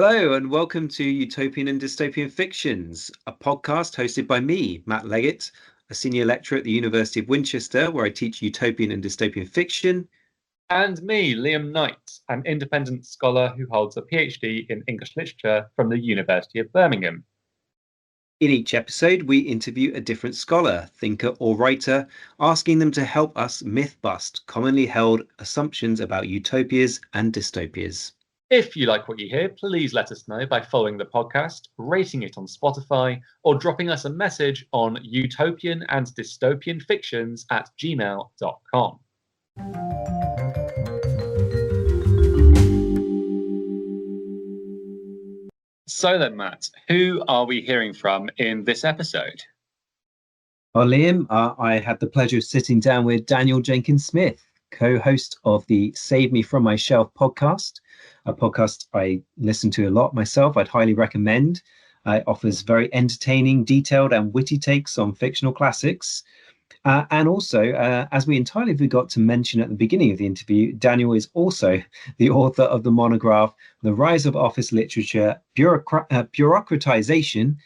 Hello and welcome to Utopian and Dystopian Fictions, a podcast hosted by me, Matt Leggett, a senior lecturer at the University of Winchester, where I teach utopian and dystopian fiction. And me, Liam Knight, an independent scholar who holds a PhD in English literature from the University of Birmingham. In each episode, we interview a different scholar, thinker, or writer, asking them to help us myth bust commonly held assumptions about utopias and dystopias. If you like what you hear, please let us know by following the podcast, rating it on Spotify, or dropping us a message on utopian and dystopian fictions at gmail.com. So then, Matt, who are we hearing from in this episode? Well, Liam, I had the pleasure of sitting down with Daniel Jenkin-Smith, co-host of the Save Me From My Shelf podcast, a podcast I listen to a lot myself. I'd highly recommend. It offers very entertaining, detailed and witty takes on fictional classics. And also, as we entirely forgot to mention at the beginning of the interview, Daniel is also the author of the monograph, The Rise of Office Literature, Bureaucratization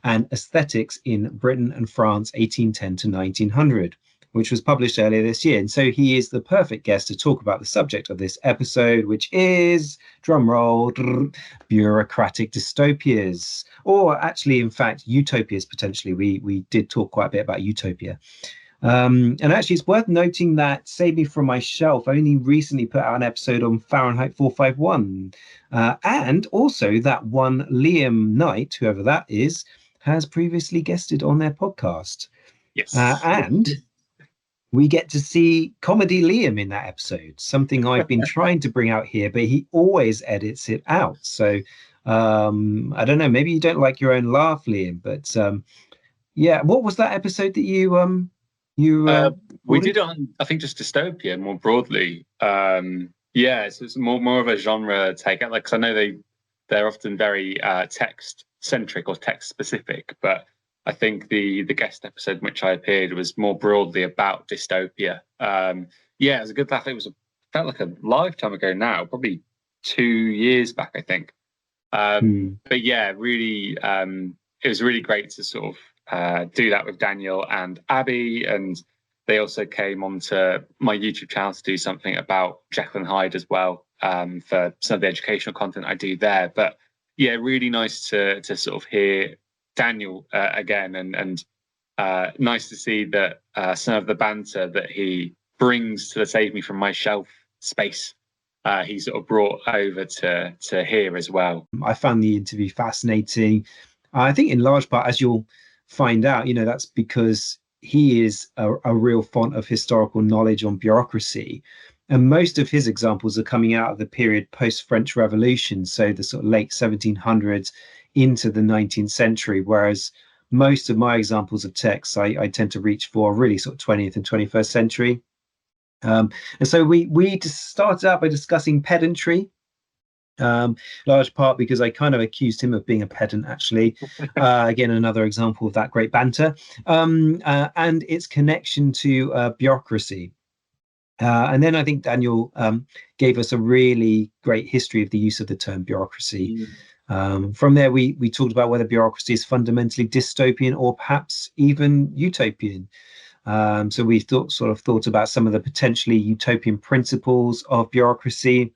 and Aesthetics in Britain and France, 1810 to 1900, which was published earlier this year. And so he is the perfect guest to talk about the subject of this episode, which is, drumroll, bureaucratic dystopias, or actually, in fact, utopias, potentially. We did talk quite a bit about Utopia. And actually, it's worth noting that Save Me From My Shelf only recently put out an episode on Fahrenheit 451. And also that one Liam Knight, whoever that is, has previously guested on their podcast. Yes. And we get to see Comedy Liam in that episode, something I've been trying to bring out here, but he always edits it out. So I don't know, maybe you don't like your own laugh, Liam, but yeah, what was that episode that we did on, I think, just Dystopia more broadly. Yeah, so it's more of a genre take. Like, cause I know they're often very text centric or text specific, but I think the guest episode in which I appeared was more broadly about dystopia. Yeah, it was a good laugh. Felt like a lifetime ago now, probably 2 years back, I think. But yeah, really, it was really great to sort of do that with Daniel and Abby, and they also came onto my YouTube channel to do something about Jekyll and Hyde as well, for some of the educational content I do there. But yeah, really nice to sort of hear Daniel again, and nice to see that some of the banter that he brings to the Save Me From My Shelf space, he sort of brought over to here as well. I found the interview fascinating. I think in large part, as you'll find out, that's because he is a real font of historical knowledge on bureaucracy. And most of his examples are coming out of the period post-French Revolution, so the sort of late 1700s into the 19th century, whereas most of my examples of texts I tend to reach for really sort of 20th and 21st century. And so we just started out by discussing pedantry, large part because I kind of accused him of being a pedant, actually. Again, another example of that great banter, and its connection to bureaucracy. And then I think Daniel gave us a really great history of the use of the term bureaucracy. From there, we talked about whether bureaucracy is fundamentally dystopian or perhaps even utopian. So we thought about some of the potentially utopian principles of bureaucracy,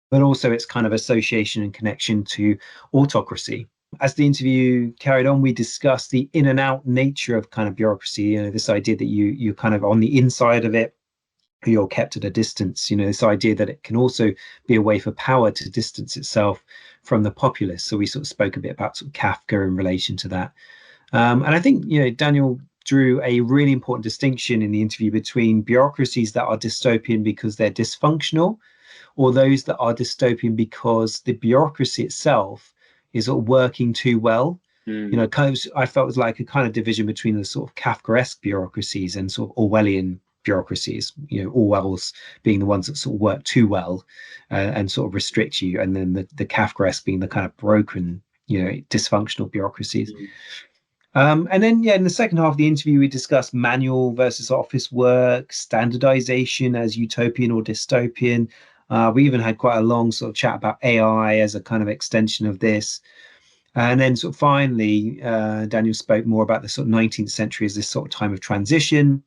but also its kind of association and connection to autocracy. As the interview carried on, we discussed the in and out nature of kind of bureaucracy, this idea that you're kind of on the inside of it, you're kept at a distance, this idea that it can also be a way for power to distance itself from the populace. So we sort of spoke a bit about sort of Kafka in relation to that. And I think, Daniel drew a really important distinction in the interview between bureaucracies that are dystopian because they're dysfunctional, or those that are dystopian because the bureaucracy itself is sort of working too well. Kind of, I felt it was like a kind of division between the sort of Kafkaesque bureaucracies and sort of Orwellian bureaucracies, Orwell's being the ones that sort of work too well and sort of restrict you, and then the Kafkaesque being the kind of broken, dysfunctional bureaucracies. And then, in the second half of the interview, we discussed manual versus office work, standardization as utopian or dystopian, We even had quite a long sort of chat about AI as a kind of extension of this. And then sort of finally, Daniel spoke more about the sort of 19th century as this sort of time of transition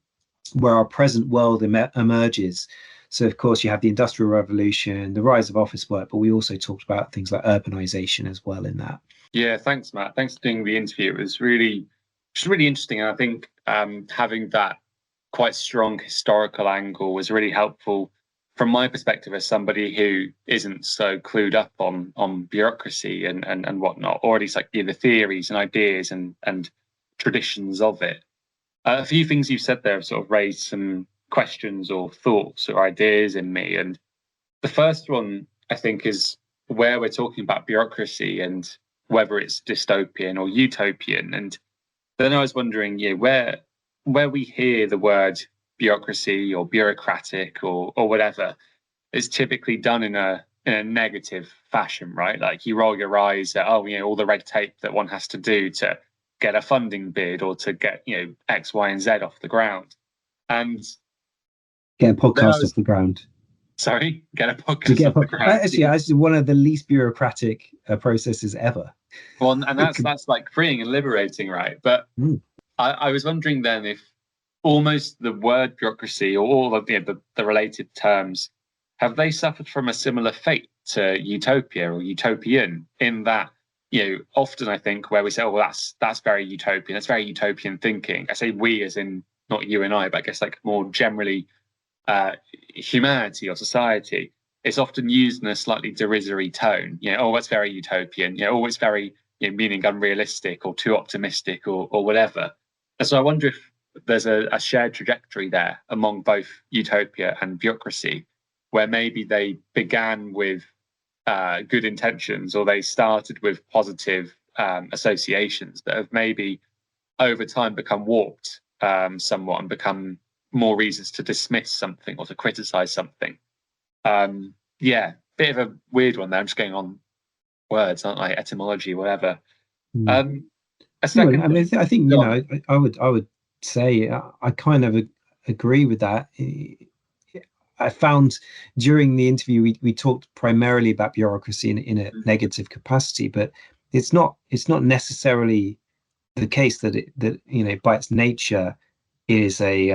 where our present world emerges. So, of course, you have the Industrial Revolution, the rise of office work, but we also talked about things like urbanization as well in that. Yeah, thanks, Matt. Thanks for doing the interview. It was really, just really interesting. And I think having that quite strong historical angle was really helpful from my perspective as somebody who isn't so clued up on bureaucracy and whatnot, or at least like the theories and ideas and traditions of it. A few things you've said there have sort of raised some questions or thoughts or ideas in me. And the first one, I think, is where we're talking about bureaucracy and whether it's dystopian or utopian. And then I was wondering, where we hear the word bureaucracy or bureaucratic or whatever, is typically done in a negative fashion, right? Like you roll your eyes at, all the red tape that one has to do to get a funding bid or to get, X, Y, and Z off the ground. And get a podcast off the ground. Sorry, get a podcast off the ground. Actually, one of the least bureaucratic processes ever. Well, and that's like freeing and liberating, right? But I was wondering then if almost the word bureaucracy or all of the related terms, have they suffered from a similar fate to utopia or utopian in that, often I think where we say, oh, well, that's very utopian, that's very utopian thinking. I say we as in not you and I, but I guess like more generally humanity or society, it's often used in a slightly derisory tone. Oh, it's very utopian. Oh, it's very meaning unrealistic or too optimistic or whatever. And so I wonder if there's a shared trajectory there among both utopia and bureaucracy, where maybe they began with good intentions or they started with positive associations that have maybe over time become warped somewhat and become more reasons to dismiss something or to criticize something. Bit of a weird one there. I'm just going on words, aren't I? Etymology, whatever. A second. I think I would say I kind of agree with that. I found during the interview we talked primarily about bureaucracy in a negative capacity, but it's not necessarily the case that by its nature is a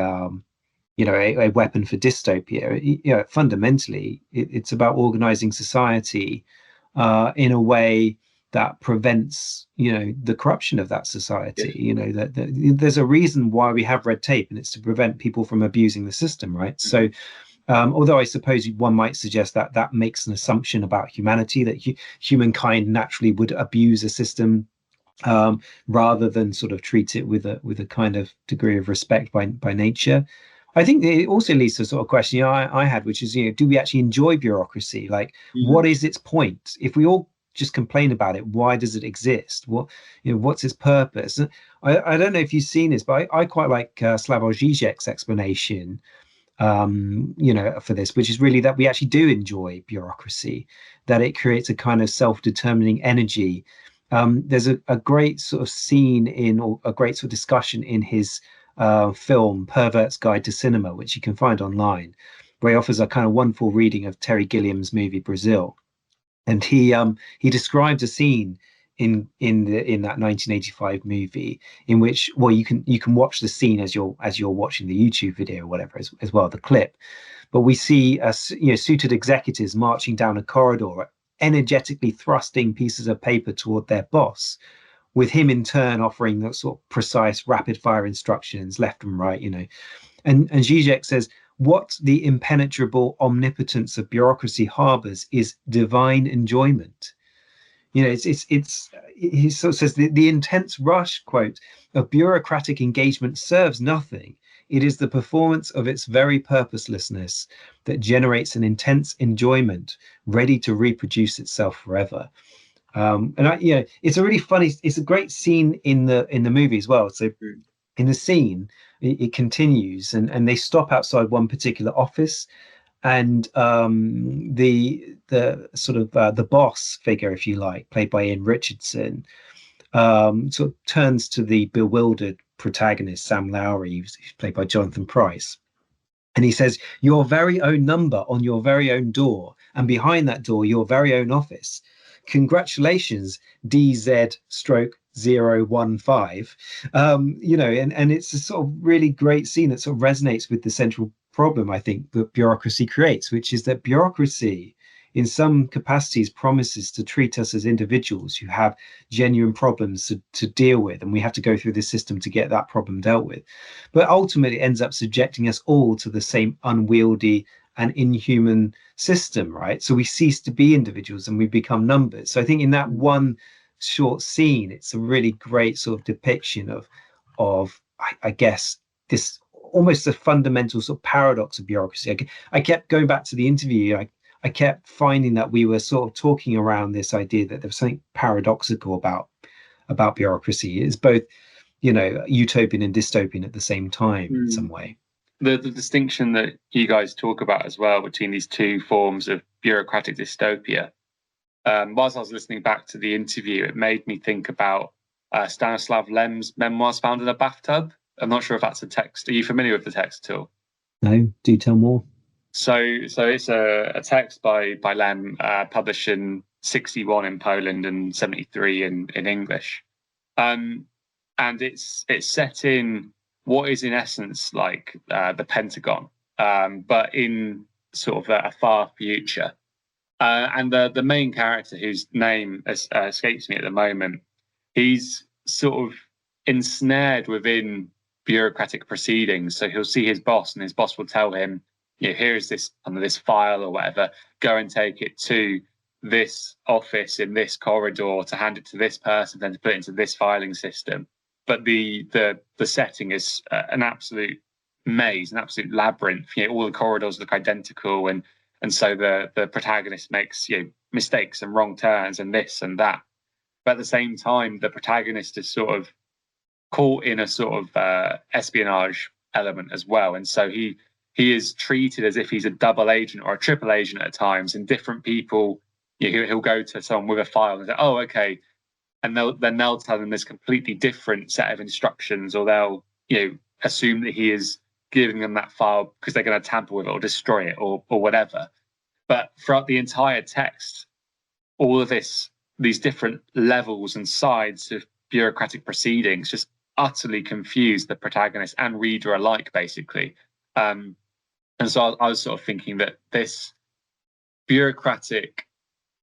weapon for dystopia. Fundamentally, it's about organizing society in a way that prevents, the corruption of that society. Yeah. There's a reason why we have red tape, and it's to prevent people from abusing the system, right? Mm-hmm. So, although I suppose one might suggest that makes an assumption about humanity, that humankind naturally would abuse a system rather than sort of treat it with a kind of degree of respect by nature. I think it also leads to a sort of question I had, which is, do we actually enjoy bureaucracy? Like, what is its point? If we all just complain about it, why does it exist? What's its purpose? I don't know if you've seen this, but I quite like Slavoj Žižek's explanation, for this, which is really that we actually do enjoy bureaucracy, that it creates a kind of self-determining energy. There's a great sort of scene or a great sort of discussion in his film Pervert's Guide to Cinema, which you can find online, where he offers a kind of wonderful reading of Terry Gilliam's movie Brazil, and he describes a scene in that 1985 movie in which, well, you can watch the scene as you're watching the YouTube video or whatever as well, the clip, but we see suited executives marching down a corridor, energetically thrusting pieces of paper toward their boss, with him in turn offering that sort of precise rapid fire instructions left and right, and Zizek says what the impenetrable omnipotence of bureaucracy harbors is divine enjoyment. He sort of says the intense rush, quote, of bureaucratic engagement serves nothing. It is the performance of its very purposelessness that generates an intense enjoyment ready to reproduce itself forever. It's a really funny, it's a great scene in the movie as well. So in the scene, it continues and they stop outside one particular office, and the sort of the boss figure, if you like, played by Ian Richardson, sort of turns to the bewildered protagonist, Sam Lowry, who's played by Jonathan Pryce, And he says, your very own number on your very own door, and behind that door, your very own office. Congratulations, DZ stroke 015. And it's a sort of really great scene that sort of resonates with the central problem, I think, that bureaucracy creates, which is that bureaucracy in some capacities promises to treat us as individuals who have genuine problems to deal with, and we have to go through this system to get that problem dealt with, but ultimately ends up subjecting us all to the same unwieldy and inhuman system, right? So we cease to be individuals and we become numbers. So I think in that one short scene, it's a really great sort of depiction of I guess this almost a fundamental sort of paradox of bureaucracy. I kept going back to the interview. I kept finding that we were sort of talking around this idea that there was something paradoxical about bureaucracy. It's both, utopian and dystopian at the same time in some way. The distinction that you guys talk about as well between these two forms of bureaucratic dystopia. Whilst I was listening back to the interview, it made me think about Stanislav Lem's memoirs found in a bathtub. I'm not sure if that's a text. Are you familiar with the text at all? No, do tell more. So it's a text by Lem, published in 61 in Poland and 73 in English, and it's set in what is in essence like the Pentagon, but in sort of a far future. And the main character, whose name escapes me at the moment, he's sort of ensnared within bureaucratic proceedings. So he'll see his boss, and his boss will tell him, here is this under this file or whatever, go and take it to this office in this corridor to hand it to this person, then to put it into this filing system. But the setting is an absolute maze, an absolute labyrinth. All the corridors look identical, and so the protagonist makes mistakes and wrong turns and this and that. But at the same time, the protagonist is sort of caught in a sort of espionage element as well, and so he is treated as if he's a double agent or a triple agent at times, and different people, he'll go to someone with a file and say, oh, okay, and they'll tell him this completely different set of instructions, or they'll assume that he is giving them that file because they're going to tamper with it or destroy it or whatever. But throughout the entire text, all of these different levels and sides of bureaucratic proceedings just utterly confuse the protagonist and reader alike, basically. And so I was sort of thinking that this bureaucratic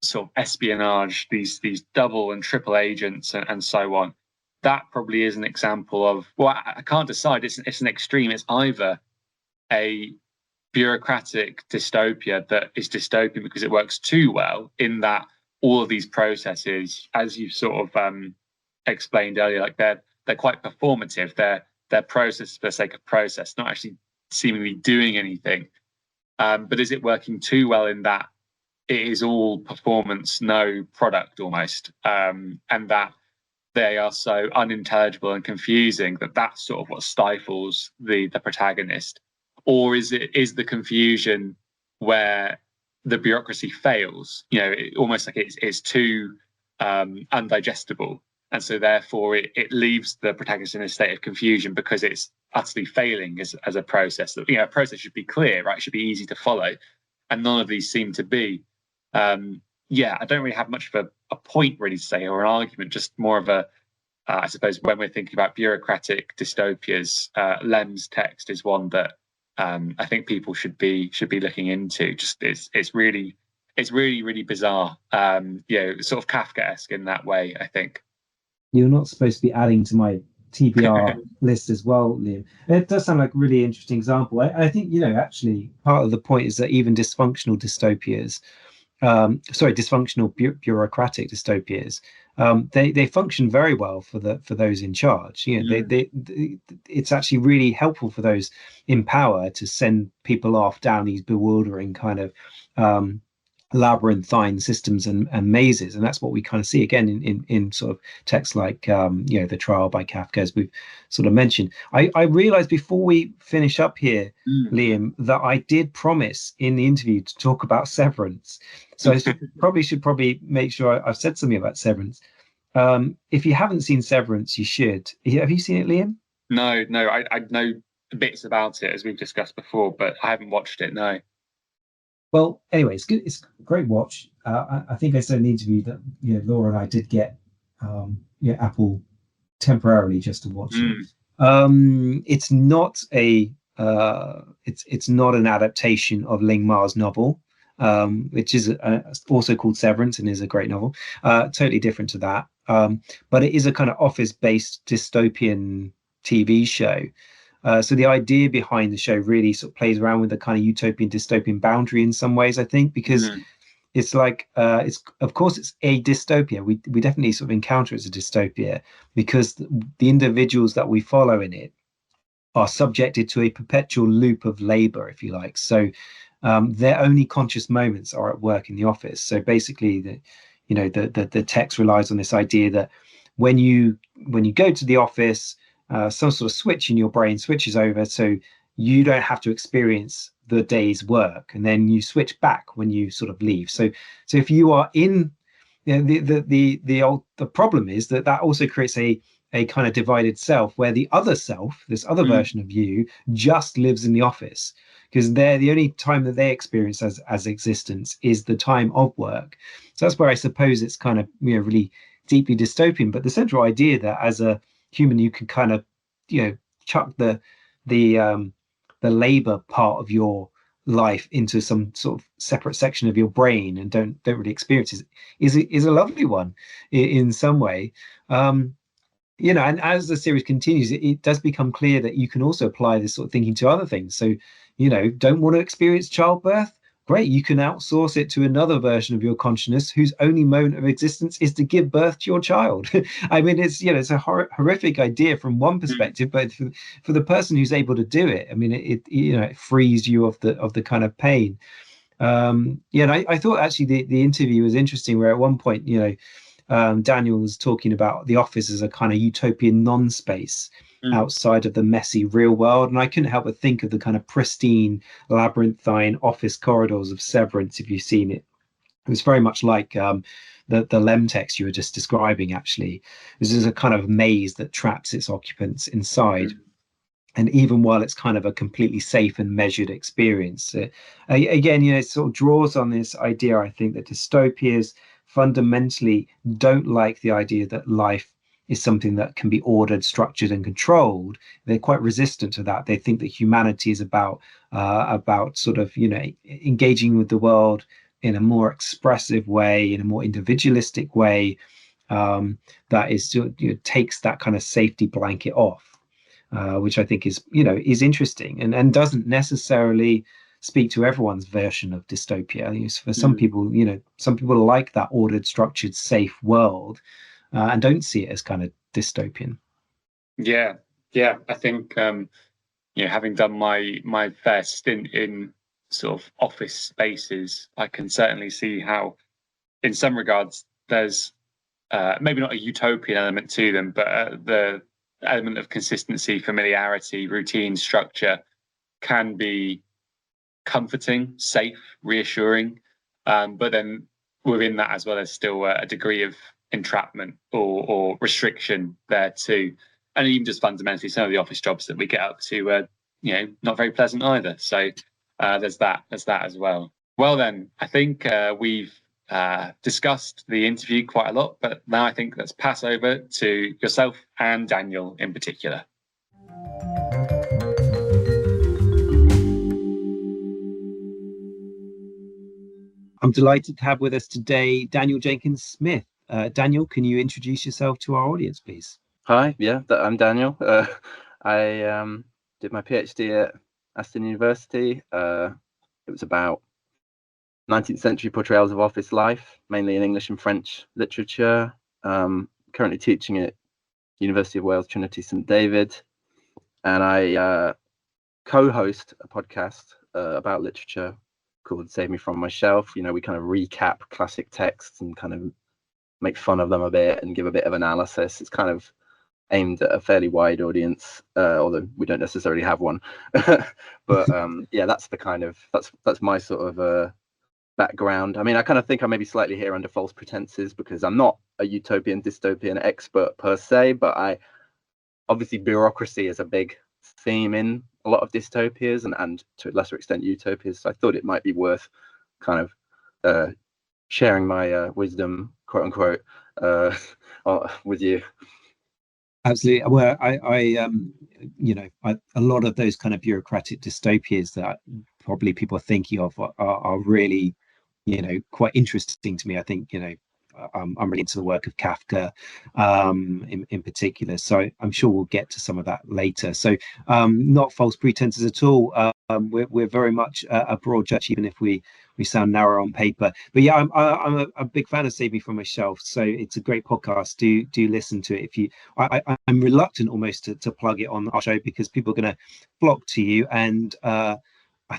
sort of espionage, these double and triple agents and so on, that probably is an example of, well, I can't decide. It's an extreme. It's either a bureaucratic dystopia that is dystopian because it works too well, in that all of these processes, as you've sort of explained earlier, like they're quite performative. They're process for the sake of process, not actually seemingly doing anything. But is it working too well in that it is all performance, no product almost, and that they are so unintelligible and confusing that that's sort of what stifles the protagonist? Or is the confusion where the bureaucracy fails, almost like it's too undigestible, and so therefore it leaves the protagonist in a state of confusion because it's utterly failing as a process. A process should be clear, right? It should be easy to follow, and none of these seem to be. I don't really have much of a point really to say, or an argument, just more of a, I suppose when we're thinking about bureaucratic dystopias, Lem's text is one that I think people should be looking into. Just it's really bizarre, sort of Kafkaesque in that way, I think. You're not supposed to be adding to my TBR list as well, Liam. It does sound like a really interesting example. I think, actually part of the point is that even dysfunctional dystopias, dysfunctional bureaucratic dystopias, they function very well for those in charge. It's actually really helpful for those in power to send people off down these bewildering kind of labyrinthine systems and mazes, and that's what we kind of see again in sort of texts like The Trial by Kafka, as we've sort of mentioned. I realized before we finish up here, Liam, that I did promise in the interview to talk about Severance, so I should make sure I've said something about Severance. If you haven't seen Severance, you should. Have you seen it, Liam? No, I know bits about it, as we've discussed before, but I haven't watched it. No. Well, anyway, it's good. It's a great watch. I think I said in the interview that Laura and I did get Apple temporarily just to watch it. It's not a it's not an adaptation of Ling Ma's novel, which is also called Severance and is a great novel. Totally different to that, but it is a kind of office-based dystopian TV show. So the idea behind the show really sort of plays around with the kind of utopian dystopian boundary in some ways, I think, because it's like it's of course it's a dystopia. We definitely sort of encounter it as a dystopia because the individuals that we follow in it are subjected to a perpetual loop of labor, if you like. So their only conscious moments are at work in the office. So basically, the text relies on this idea that when you go to the office, some sort of switch in your brain switches over, so you don't have to experience the day's work, and then you switch back when you sort of leave. So if you are in, the problem is that also creates a kind of divided self, where the other self, this other version of you, just lives in the office, because they're the only time that they experience as existence is the time of work. So that's where I suppose it's kind of really deeply dystopian. But the central idea that as a human you can kind of chuck the labor part of your life into some sort of separate section of your brain and don't really experience it is a lovely one in some way. And as the series continues, it does become clear that you can also apply this sort of thinking to other things. So, don't want to experience childbirth? Great, you can outsource it to another version of your consciousness whose only moment of existence is to give birth to your child. I mean, it's a horrific idea from one perspective, but for the person who's able to do it, I mean, it frees you of the kind of pain. And I thought actually the interview was interesting, where at one point, Daniel was talking about the office as a kind of utopian non-space outside of the messy real world, and I couldn't help but think of the kind of pristine labyrinthine office corridors of Severance. If you've seen it, it was very much like the Lem text you were just describing. Actually, this is a kind of maze that traps its occupants inside. And even while it's kind of a completely safe and measured experience, again, it sort of draws on this idea, I think, that dystopias fundamentally don't like the idea that life is something that can be ordered, structured, and controlled. They're quite resistant to that. They think that humanity is about sort of engaging with the world in a more expressive way, in a more individualistic way, that is takes that kind of safety blanket off. Which I think is interesting and doesn't necessarily speak to everyone's version of dystopia. For some people, some people like that ordered, structured, safe world, and don't see it as kind of dystopian. Yeah. I think having done my fair stint in sort of office spaces, I can certainly see how, in some regards, there's maybe not a utopian element to them, but the element of consistency, familiarity, routine, structure can be comforting, safe, reassuring. But then within that as well, there's still a degree of entrapment or restriction there too. And even just fundamentally, some of the office jobs that we get up to, not very pleasant either. So there's that as well. Well, then, I think we've discussed the interview quite a lot, but now I think let's pass over to yourself and Daniel in particular. I'm delighted to have with us today Daniel Jenkin-Smith. Daniel, can you introduce yourself to our audience, please? Hi, I'm Daniel. I did my PhD at Aston University. It was about 19th century portrayals of office life, mainly in English and French literature. Currently teaching at University of Wales, Trinity, St David. And I co-host a podcast about literature called Save Me From My Shelf. We kind of recap classic texts and kind of make fun of them a bit and give a bit of analysis. It's kind of aimed at a fairly wide audience, although we don't necessarily have one. But that's the kind of that's my sort of background. I mean, I kind of think I may be slightly here under false pretenses because I'm not a utopian dystopian expert per se, but obviously bureaucracy is a big theme in a lot of dystopias and to a lesser extent utopias. So I thought it might be worth kind of sharing my wisdom, quote unquote, with you. Absolutely. Well, a lot of those kind of bureaucratic dystopias that probably people are thinking of are really, quite interesting to me. I think, I'm really into the work of Kafka, in particular. So I'm sure we'll get to some of that later. So not false pretenses at all. We're very much a broad church, even if we sound narrow on paper. But yeah, I'm a big fan of Save Me From My Shelf. So it's a great podcast. Do listen to it. If you, I'm reluctant almost to plug it on our show because people are going to flock to you, and I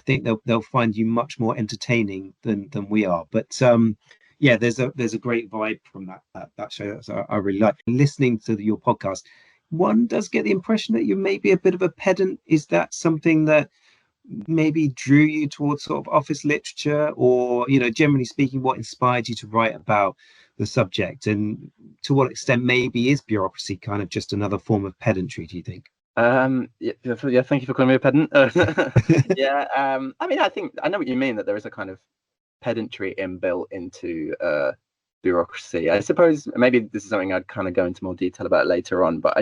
think they'll find you much more entertaining than we are. But yeah, there's a great vibe from that show. So I really like listening to your podcast. One does get the impression that you're maybe a bit of a pedant. Is that something that maybe drew you towards sort of office literature, or generally speaking, what inspired you to write about the subject, and to what extent maybe is bureaucracy kind of just another form of pedantry, do you think? Yeah, thank you for calling me a pedant. Yeah, I mean, I think I know what you mean, that there is a kind of pedantry inbuilt into bureaucracy. I suppose maybe this is something I'd kind of go into more detail about later on, but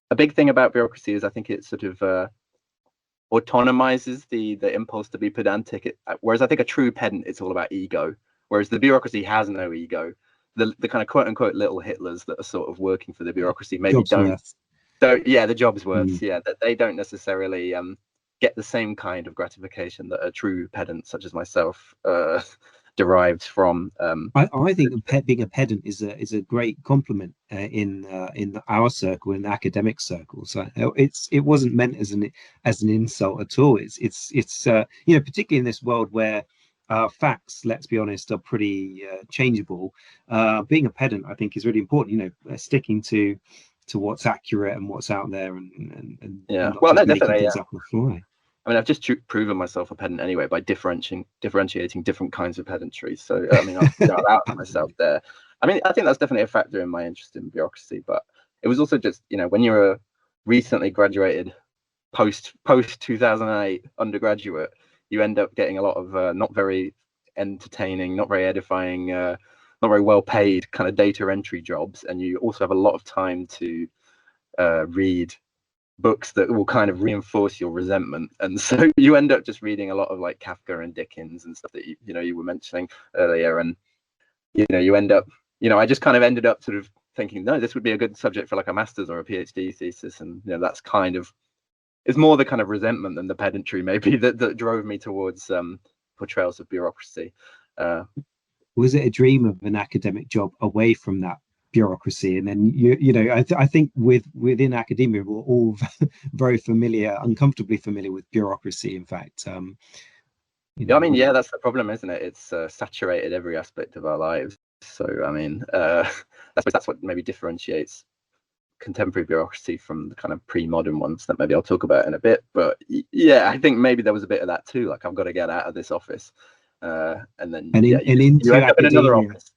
a big thing about bureaucracy is I think it sort of autonomizes the impulse to be pedantic, whereas I think a true pedant, it's all about ego, whereas the bureaucracy has no ego. The kind of quote unquote little Hitlers that are sort of working for the bureaucracy maybe don't. So yeah, the job's worth. Yeah, that they don't necessarily get the same kind of gratification that a true pedant such as myself derived from. I think being a pedant is a great compliment in our circle, in the academic circle. So it wasn't meant as an insult at all. It's particularly in this world where facts, let's be honest, are pretty changeable. Being a pedant, I think, is really important. Sticking to what's accurate and what's out there, and yeah, not well, just no, making definitely, things up on the fly. I mean, I've just proven myself a pedant anyway by differentiating different kinds of pedantry. So I mean, I've out myself there. I mean, I think that's definitely a factor in my interest in bureaucracy. But it was also just, when you're a recently graduated post 2008 undergraduate, you end up getting a lot of not very entertaining, not very edifying, not very well paid kind of data entry jobs, and you also have a lot of time to read books that will kind of reinforce your resentment, and so you end up just reading a lot of like Kafka and Dickens and stuff that you were mentioning earlier, and you end up, I just kind of ended up sort of thinking, no, this would be a good subject for like a master's or a PhD thesis, and that's kind of, it's more the kind of resentment than the pedantry maybe that drove me towards portrayals of bureaucracy. Was it a dream of an academic job away from that bureaucracy? And then I think within academia we're all very familiar, uncomfortably familiar with bureaucracy, in fact. I mean, yeah, that's the problem, isn't it? It's saturated every aspect of our lives. So I mean, I suppose that's what maybe differentiates contemporary bureaucracy from the kind of pre-modern ones that maybe I'll talk about in a bit. But yeah, I think maybe there was a bit of that too, like I've got to get out of this office, and then you end up in another office.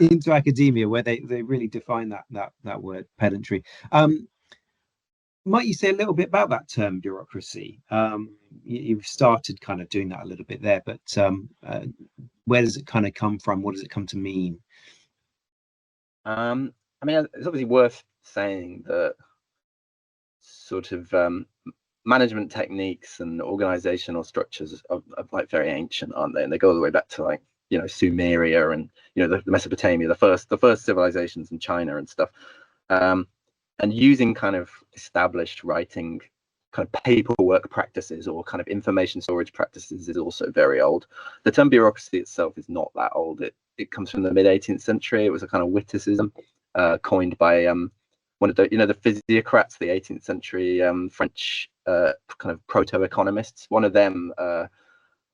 Into academia, where they really define that word pedantry. Might you say a little bit about that term bureaucracy? You've started kind of doing that a little bit there, but where does it kind of come from? What does it come to mean? I mean, it's obviously worth saying that sort of management techniques and organizational structures are like very ancient, aren't they? And they go all the way back to like Sumeria and the Mesopotamia, the first civilizations in China and stuff. And using kind of established writing kind of paperwork practices or kind of information storage practices is also very old. The term bureaucracy itself is not that old. It comes from the mid 18th century. It was a kind of witticism coined by one of the the physiocrats, the 18th century French kind of proto-economists. One of them,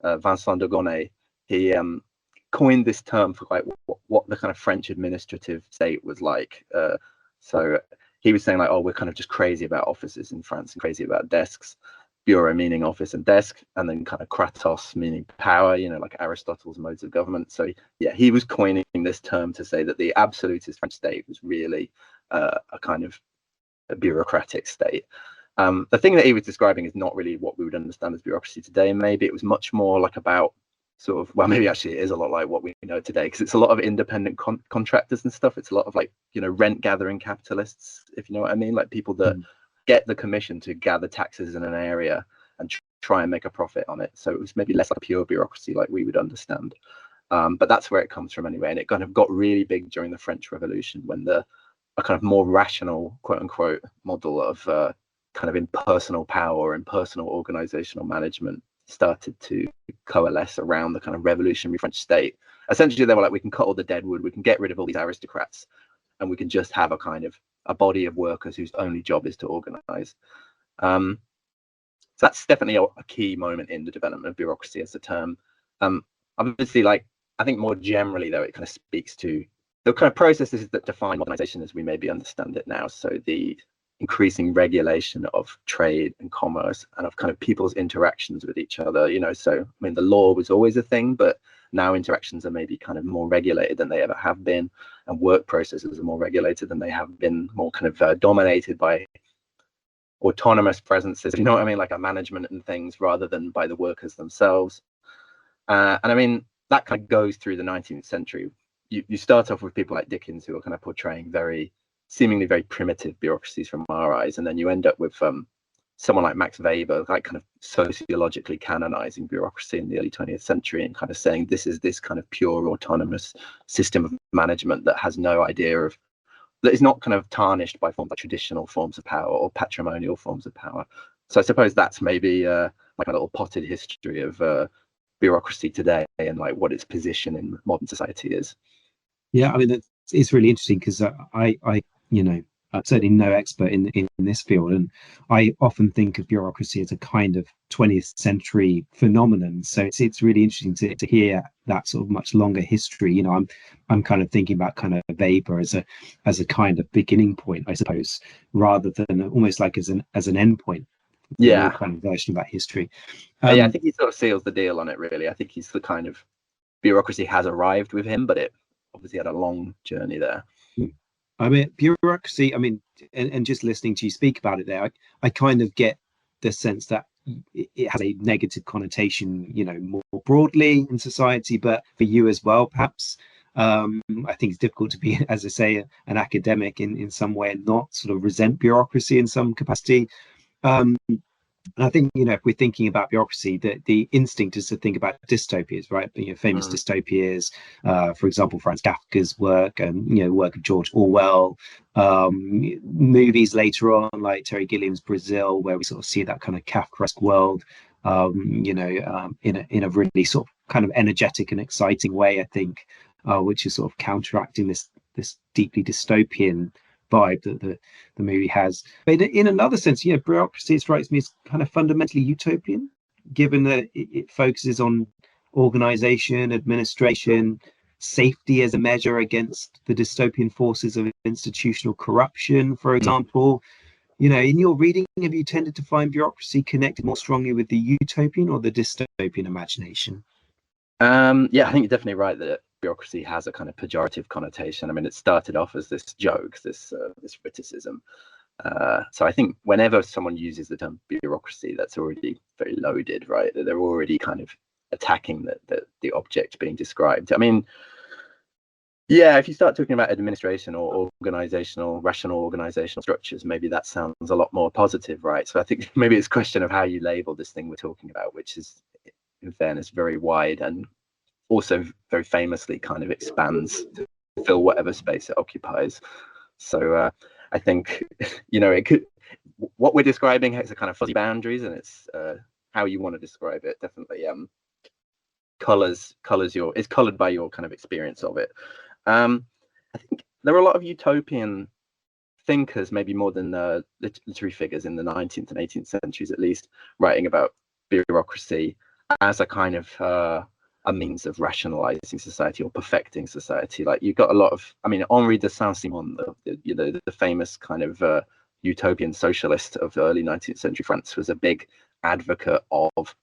Vincent de Gonnet, he coined this term for like what the kind of French administrative state was like. So he was saying like, oh, we're kind of just crazy about offices in France and crazy about desks. Bureau meaning office and desk, and then kind of kratos meaning power, like Aristotle's modes of government. So yeah, he was coining this term to say that the absolutist French state was really a kind of a bureaucratic state. The thing that he was describing is not really what we would understand as bureaucracy today. Maybe it was much more like about sort of, well, maybe actually it is a lot like what we know today, because it's a lot of independent contractors and stuff. It's a lot of like, you know, rent gathering capitalists, if you know what I mean, like people that get the commission to gather taxes in an area and try and make a profit on it. So it was maybe less like a pure bureaucracy like we would understand. But that's where it comes from anyway. And it kind of got really big during the French Revolution, when a kind of more rational, quote unquote, model of kind of impersonal power and personal organizational management started to coalesce around the kind of revolutionary French state. Essentially, they were like, we can cut all the dead wood, we can get rid of all these aristocrats, and we can just have a kind of a body of workers whose only job is to organize. So that's definitely a key moment in the development of bureaucracy as a term. Obviously, like, I think more generally, though, it kind of speaks to the kind of processes that define modernization as we maybe understand it now. So the increasing regulation of trade and commerce and of kind of people's interactions with each other, you know. So, I mean, the law was always a thing, but now interactions are maybe kind of more regulated than they ever have been, and work processes are more regulated than they have been, more kind of dominated by autonomous presences, you know what I mean, like a management and things, rather than by the workers themselves. And I mean, that kind of goes through the 19th century. You start off with people like Dickens, who are kind of portraying seemingly very primitive bureaucracies from our eyes, and then you end up with someone like Max Weber, like kind of sociologically canonizing bureaucracy in the early 20th century, and kind of saying this is this kind of pure autonomous system of management that has no idea of, that is not kind of tarnished by forms like traditional forms of power or patrimonial forms of power. So I suppose that's maybe like a little potted history of bureaucracy today and like what its position in modern society is. Yeah, I mean, it's really interesting, because I, you know, I'm certainly no expert in this field, and I often think of bureaucracy as a kind of 20th century phenomenon. So it's really interesting to hear that sort of much longer history. You know, I'm kind of thinking about kind of Weber as a kind of beginning point, I suppose, rather than almost like as an end point. Yeah, kind of version of that history. Yeah, I think he sort of seals the deal on it, really. I think he's the kind of, bureaucracy has arrived with him, but it obviously had a long journey there. I mean, bureaucracy, I mean, and just listening to you speak about it there, I kind of get the sense that it has a negative connotation, you know, more broadly in society, but for you as well, perhaps. I think it's difficult to be, as I say, an academic in some way and not sort of resent bureaucracy in some capacity. And I think, you know, if we're thinking about bureaucracy, the instinct is to think about dystopias, right? You know, famous dystopias, for example, Franz Kafka's work, and, you know, work of George Orwell, movies later on like Terry Gilliam's Brazil, where we sort of see that kind of Kafkaesque world, you know, in a really sort of kind of energetic and exciting way, I think, which is sort of counteracting this deeply dystopian vibe that the movie has. But in another sense, you know, bureaucracy strikes me as kind of fundamentally utopian, given that it focuses on organization, administration, safety as a measure against the dystopian forces of institutional corruption, for example. You know, in your reading, have you tended to find bureaucracy connected more strongly with the utopian or the dystopian imagination? Yeah, I think you're definitely right that bureaucracy has a kind of pejorative connotation. I mean, it started off as this joke, this witticism. So I think whenever someone uses the term bureaucracy, that's already very loaded, right? They're already kind of attacking the object being described. I mean, yeah, if you start talking about administration or rational organizational structures, maybe that sounds a lot more positive, right? So I think maybe it's a question of how you label this thing we're talking about, which is, in fairness, very wide, and also very famously kind of expands to fill whatever space it occupies. So I think, you know, it could, what we're describing has a kind of fuzzy boundaries, and it's how you want to describe it definitely colors is colored by your kind of experience of it. I think there are a lot of utopian thinkers, maybe more than literary figures in the 19th and 18th centuries at least, writing about bureaucracy as a kind of a means of rationalizing society or perfecting society. Like, you've got a lot of, I mean, Henri de Saint-Simon, the famous kind of utopian socialist of early 19th century France, was a big advocate of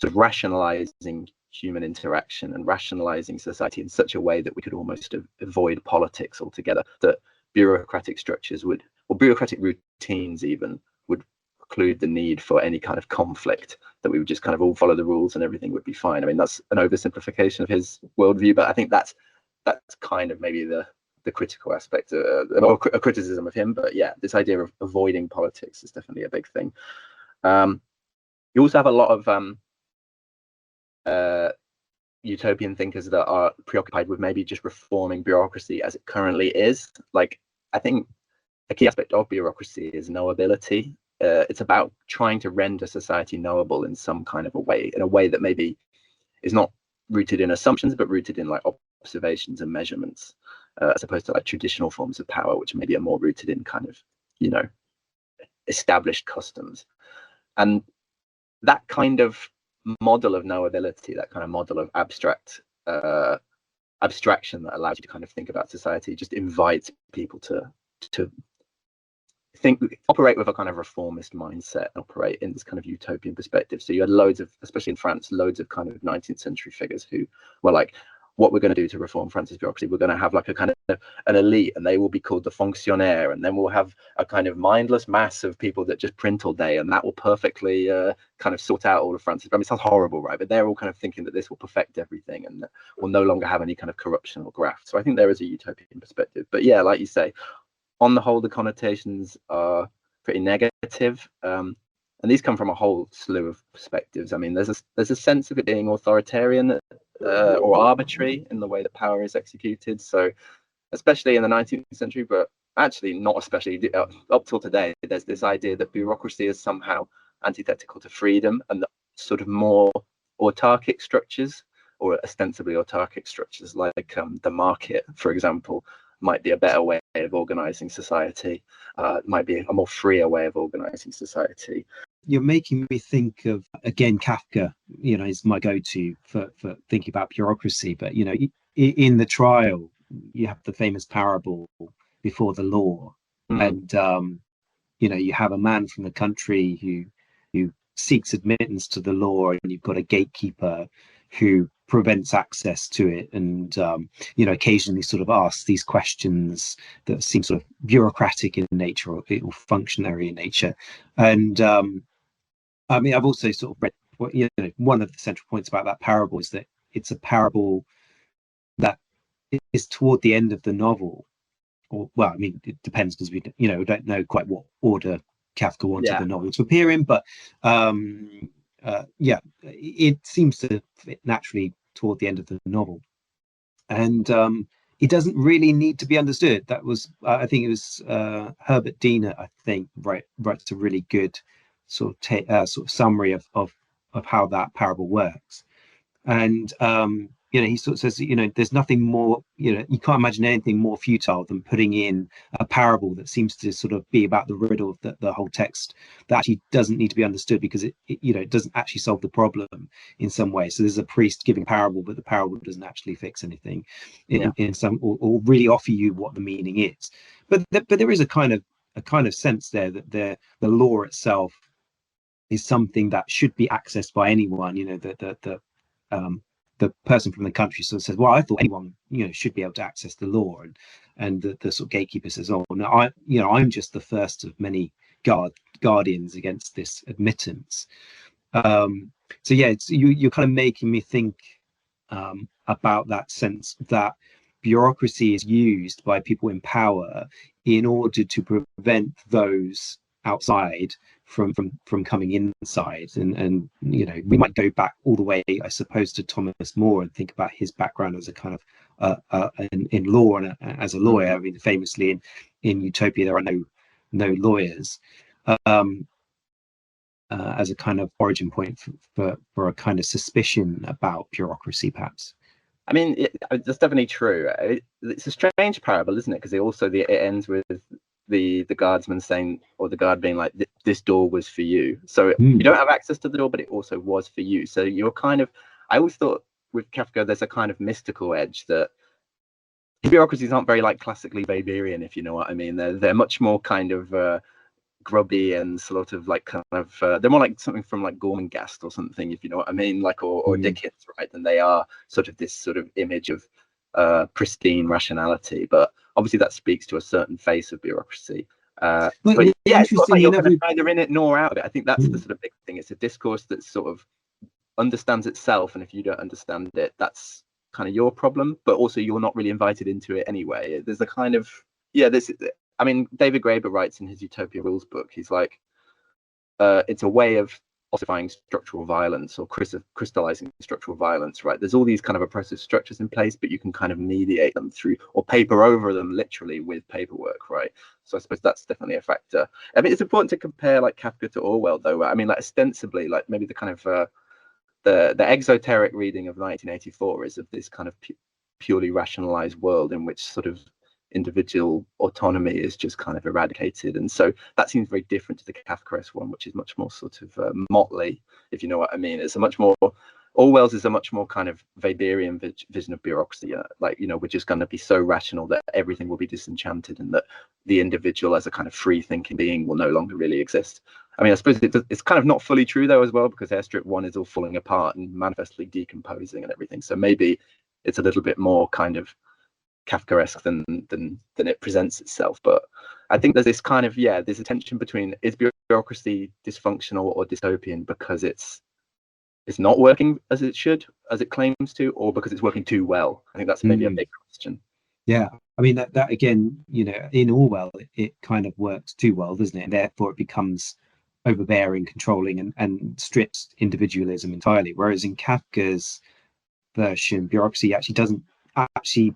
sort of rationalizing human interaction and rationalizing society in such a way that we could almost avoid politics altogether, that bureaucratic structures would, or bureaucratic routines even, would preclude the need for any kind of conflict, that we would just kind of all follow the rules and everything would be fine. I mean, that's an oversimplification of his worldview, but I think that's kind of maybe the critical aspect, or a criticism of him. But yeah, this idea of avoiding politics is definitely a big thing. You also have a lot of utopian thinkers that are preoccupied with maybe just reforming bureaucracy as it currently is. Like, I think a key aspect of bureaucracy is knowability. It's about trying to render society knowable in some kind of a way, in a way that maybe is not rooted in assumptions, but rooted in like observations and measurements, as opposed to like traditional forms of power, which maybe are more rooted in kind of, you know, established customs. And that kind of model of knowability, that kind of model of abstraction that allows you to kind of think about society, just invites people to operate with a kind of reformist mindset, operate in this kind of utopian perspective. So you had loads of, especially in France, loads of kind of 19th century figures who were like, what we're going to do to reform France's bureaucracy, we're going to have like a kind of an elite, and they will be called the fonctionnaire, and then we'll have a kind of mindless mass of people that just print all day, and that will perfectly kind of sort out all of France's. I mean, it sounds horrible, right? But they're all kind of thinking that this will perfect everything, and that we'll no longer have any kind of corruption or graft. So I think there is a utopian perspective. But yeah, like you say, on the whole, the connotations are pretty negative, and these come from a whole slew of perspectives. I mean, there's a sense of it being authoritarian or arbitrary in the way that power is executed. So, especially in the 19th century, but actually not especially up till today, there's this idea that bureaucracy is somehow antithetical to freedom, and that sort of more autarkic structures, or ostensibly autarkic structures like the market, for example, might be a better way of organizing society, might be a more freer way of organizing society. You're making me think of, again, Kafka, you know, is my go-to for thinking about bureaucracy. But, you know, in the trial, you have the famous parable before the law. And, you know, you have a man from the country who seeks admittance to the law, and you've got a gatekeeper who prevents access to it, and you know, occasionally sort of asks these questions that seem sort of bureaucratic in nature, or functionary in nature. And I mean, I've also sort of read, you know, one of the central points about that parable is that it's a parable that is toward the end of the novel, or, well, I mean, it depends, because we don't know quite what order Kafka wanted the novel to appear in, but yeah, it seems to fit naturally toward the end of the novel, and it doesn't really need to be understood. That was, I think it was Herbert Diener, I think, writes a really good sort of summary of how that parable works. And you know, he sort of says, you know, there's nothing more, you know, you can't imagine anything more futile than putting in a parable that seems to sort of be about the riddle of the whole text, that actually doesn't need to be understood, because it you know, it doesn't actually solve the problem in some way. So there's a priest giving a parable, but the parable doesn't actually fix anything in some, or really offer you what the meaning is. But there is a kind of sense there that the law itself is something that should be accessed by anyone. You know, the person from the country sort of says, well, I thought anyone, you know, should be able to access the law, and the sort of gatekeeper says, oh no, I'm just the first of many guardians against this admittance. So yeah, you're kind of making me think about that sense that bureaucracy is used by people in power in order to prevent those outside from coming inside. And you know, we might go back all the way, I suppose, to Thomas More and think about his background as a kind of in law and as a lawyer. I mean, famously in Utopia there are no lawyers, as a kind of origin point for a kind of suspicion about bureaucracy, perhaps. I mean, that's definitely true. It's a strange parable, isn't it? Because it ends with the guardsman saying, or the guard being like, this door was for you. So you don't have access to the door, but it also was for you. So you're kind of, I always thought with Kafka, there's a kind of mystical edge that bureaucracies aren't very like classically Weberian, if you know what I mean. They're much more kind of grubby and sort of like kind of they're more like something from like Gormenghast or something, if you know what I mean, like or Dickens, right? And they are sort of this sort of image of pristine rationality, but obviously that speaks to a certain face of bureaucracy. But yeah, it's sort of like you're kind of enough, neither in it nor out of it. I think that's the sort of big thing. It's a discourse that sort of understands itself, and if you don't understand it, that's kind of your problem, but also you're not really invited into it anyway. There's a kind of, yeah, this, I mean, David Graeber writes in his Utopia rules book, he's like, it's a way of ossifying structural violence or crystallizing structural violence, right? There's all these kind of oppressive structures in place, but you can kind of mediate them through or paper over them literally with paperwork, right? So I suppose that's definitely a factor. I mean, it's important to compare like Kafka to Orwell, though. I mean, like ostensibly, like maybe the kind of the exoteric reading of 1984 is of this kind of purely rationalized world in which sort of individual autonomy is just kind of eradicated, and so that seems very different to the Kafkaesque one, which is much more sort of motley, if you know what I mean. It's a much more, Orwell's is a much more kind of Weberian vision of bureaucracy, like, you know, we're just going to be so rational that everything will be disenchanted and that the individual as a kind of free thinking being will no longer really exist. I mean, I suppose it's kind of not fully true though as well, because Airstrip 1 is all falling apart and manifestly decomposing and everything, so maybe it's a little bit more kind of Kafkaesque than it presents itself. But I think there's this kind of, yeah, there's a tension between, is bureaucracy dysfunctional or dystopian because it's not working as it should, as it claims to, or because it's working too well? I think that's maybe a big question. Yeah, I mean that again, you know, in Orwell, it kind of works too well, doesn't it? And therefore, it becomes overbearing, controlling, and strips individualism entirely. Whereas in Kafka's version, bureaucracy actually doesn't actually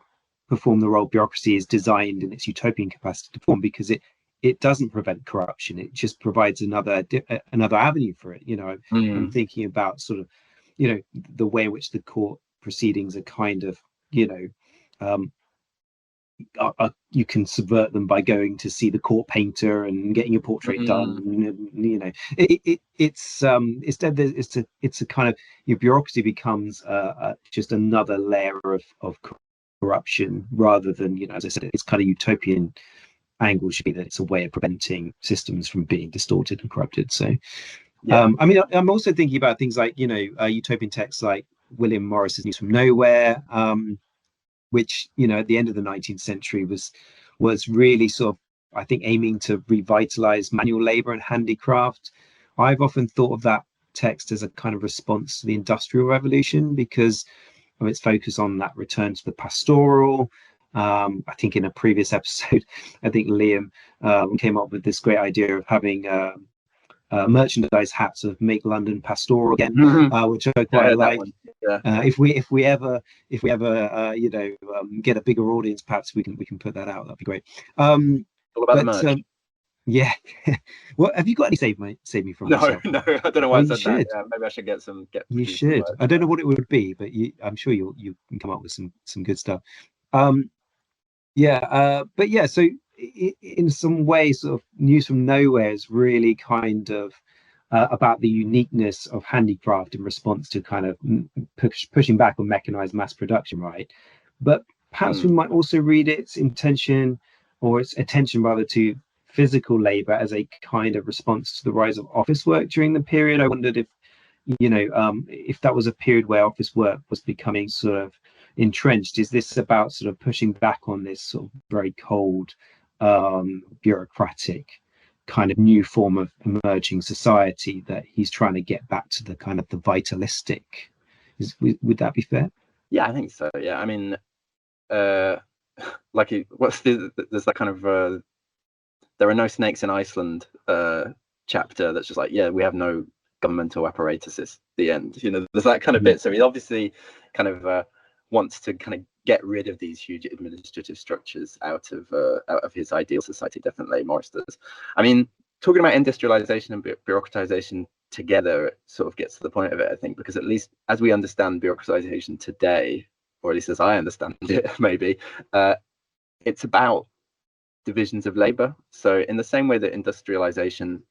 perform the role bureaucracy is designed in its utopian capacity to perform, because it doesn't prevent corruption. It just provides another avenue for it. You know, I'm thinking about sort of, you know, the way in which the court proceedings are kind of, you know, you can subvert them by going to see the court painter and getting your portrait done. You know, it's a kind of, your bureaucracy becomes just another layer of corruption, rather than, you know, as I said, it's kind of utopian angle should be that it's a way of preventing systems from being distorted and corrupted. So yeah. I mean, I'm also thinking about things like, you know, utopian texts like William Morris's News from Nowhere, which, you know, at the end of the 19th century was really sort of, I think, aiming to revitalize manual labor and handicraft. I've often thought of that text as a kind of response to the Industrial Revolution because of its focus on that return to the pastoral. I think in a previous episode, I think Liam came up with this great idea of having merchandise hats of "Make London Pastoral Again," which I quite like. Yeah. If we ever you know, get a bigger audience, perhaps we can put that out. That'd be great. All about the merch. Yeah. Well, have you got any save me from myself? No, I don't know why I said that. Yeah, maybe I should get some. You should. I don't know what it would be, but I'm sure you can come up with some good stuff. Yeah, but yeah, so in some ways, sort of News from Nowhere is really kind of about the uniqueness of handicraft in response to kind of pushing back on mechanized mass production, right? But perhaps we might also read its intention, or its attention rather, to physical labor as a kind of response to the rise of office work during the period. I wondered if, you know, if that was a period where office work was becoming sort of entrenched. Is this about sort of pushing back on this sort of very cold, bureaucratic kind of new form of emerging society that he's trying to get back to the kind of the vitalistic? Would that be fair? Yeah, I think so. Yeah, I mean, like there's that kind of there are no snakes in Iceland chapter that's just like, yeah, we have no governmental apparatuses. The end. You know, there's that kind of bit. So he obviously kind of wants to kind of get rid of these huge administrative structures out of his ideal society. Definitely, Morris does. I mean, talking about industrialization and bureaucratization together, it sort of gets to the point of it, I think, because at least as we understand bureaucratization today, or at least as I understand it, maybe, it's about divisions of labor. So in the same way that industrialization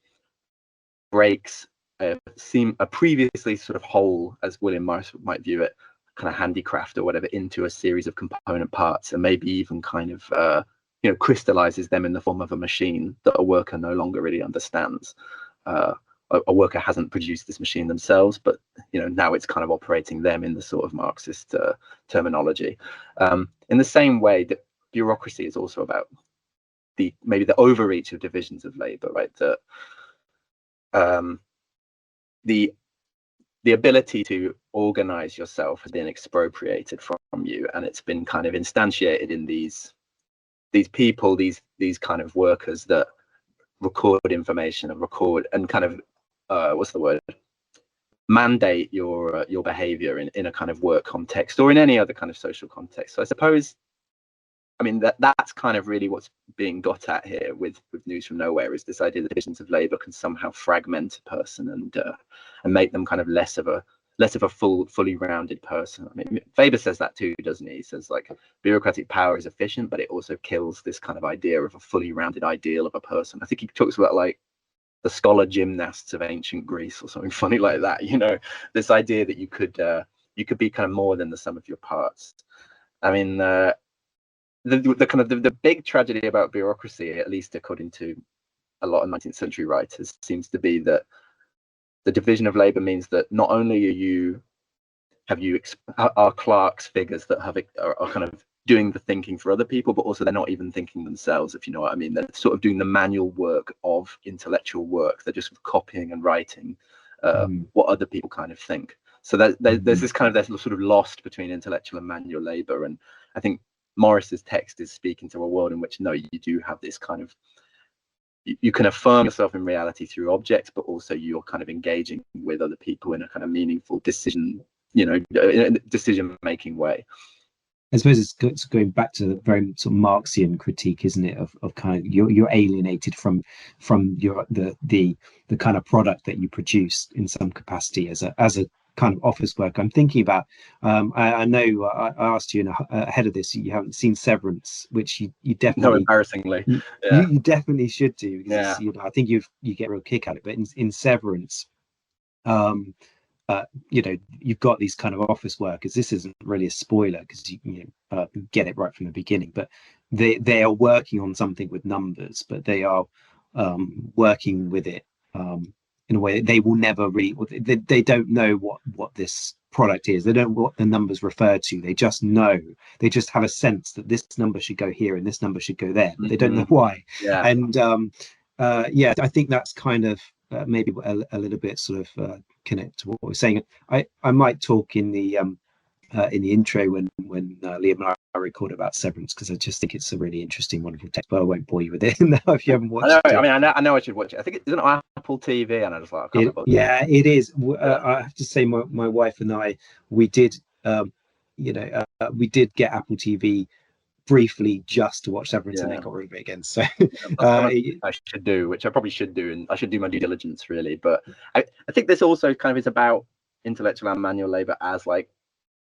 breaks a previously sort of whole, as William Morris might view it, kind of handicraft or whatever, into a series of component parts, and maybe even kind of you know, crystallizes them in the form of a machine that a worker no longer really understands. A worker hasn't produced this machine themselves, but, you know, now it's kind of operating them in the sort of Marxist terminology. In the same way that bureaucracy is also about maybe the overreach of divisions of labor, right? That the ability to organize yourself has been expropriated from you, and it's been kind of instantiated in these people, these kind of workers that record information and record and kind of what's the word, mandate your behavior in a kind of work context or in any other kind of social context. So I suppose, I mean, that's kind of really what's being got at here with News from Nowhere, is this idea that divisions of labor can somehow fragment a person and make them kind of less of a fully rounded person. I mean, Weber says that too, doesn't he? He says, like, bureaucratic power is efficient, but it also kills this kind of idea of a fully rounded ideal of a person. I think he talks about, like, the scholar gymnasts of ancient Greece or something funny like that, you know, this idea that you could be kind of more than the sum of your parts. I mean, the kind of the big tragedy about bureaucracy, at least according to a lot of 19th century writers, seems to be that the division of labor means that not only are clerks figures that are kind of doing the thinking for other people, but also they're not even thinking themselves, if you know what I mean. They're sort of doing the manual work of intellectual work. They're just copying and writing what other people kind of think. So there's this kind of, there's sort of lost between intellectual and manual labor. And I think Morris's text is speaking to a world in which, no, you do have this kind of, you can affirm yourself in reality through objects, but also you're kind of engaging with other people in a kind of meaningful decision making way. I suppose it's going back to the very sort of Marxian critique, isn't it, of kind of you're alienated from your the kind of product that you produce in some capacity as a kind of office work. I'm thinking about I know I asked you ahead of this, you haven't seen Severance, which you definitely, no, embarrassingly, you definitely should do, because yeah. I think you get a real kick out of it. But in Severance, you've got these kind of office workers. This isn't really a spoiler because you get it right from the beginning, but they are working on something with numbers, but they are working with it in a way that they will never really, they don't know what this product is. They don't know what the numbers refer to. They just know, they just have a sense that this number should go here and this number should go there, but they don't know why. And I think that's kind of maybe a little bit sort of connect to what we're saying. I might talk in the intro when Liam and I record about Severance, because I just think it's a really interesting, wonderful text, but I won't bore you with it now if you haven't watched it. I know I should watch it. I think it's on Apple TV, and I just like, it is. I have to say, my wife and I, we did we did get Apple TV briefly just to watch Severance, and then got rid of it again. So I should do, which I probably should do, and I should do my due diligence really. But I think this also kind of is about intellectual and manual labor as, like,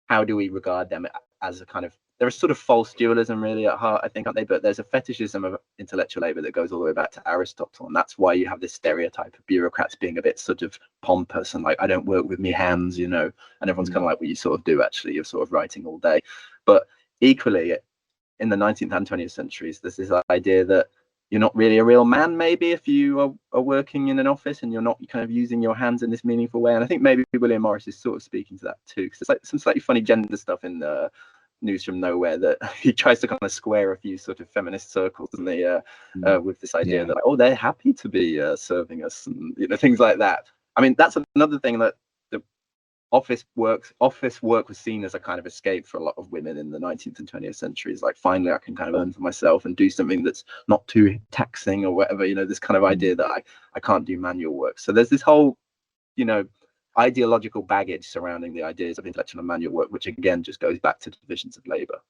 how do we regard them as a kind of, they're a sort of false dualism really at heart, I think, aren't they? But there's a fetishism of intellectual labor that goes all the way back to Aristotle, and that's why you have this stereotype of bureaucrats being a bit sort of pompous and like, I don't work with me hands, and everyone's kind of like, well, you sort of do actually, you're sort of writing all day. But equally, in the 19th and 20th centuries, there's this idea that you're not really a real man, maybe, if you are working in an office and you're not kind of using your hands in this meaningful way. And I think maybe William Morris is sort of speaking to that too, because it's like some slightly funny gender stuff in the News from Nowhere that he tries to kind of square a few sort of feminist circles, and with this idea that, oh, they're happy to be serving us, and things like that. I mean, that's another thing, that office work was seen as a kind of escape for a lot of women in the 19th and 20th centuries. Like, finally I can kind of earn for myself and do something that's not too taxing or whatever, this kind of idea that I can't do manual work. So there's this whole ideological baggage surrounding the ideas of intellectual and manual work, which again just goes back to divisions of labor.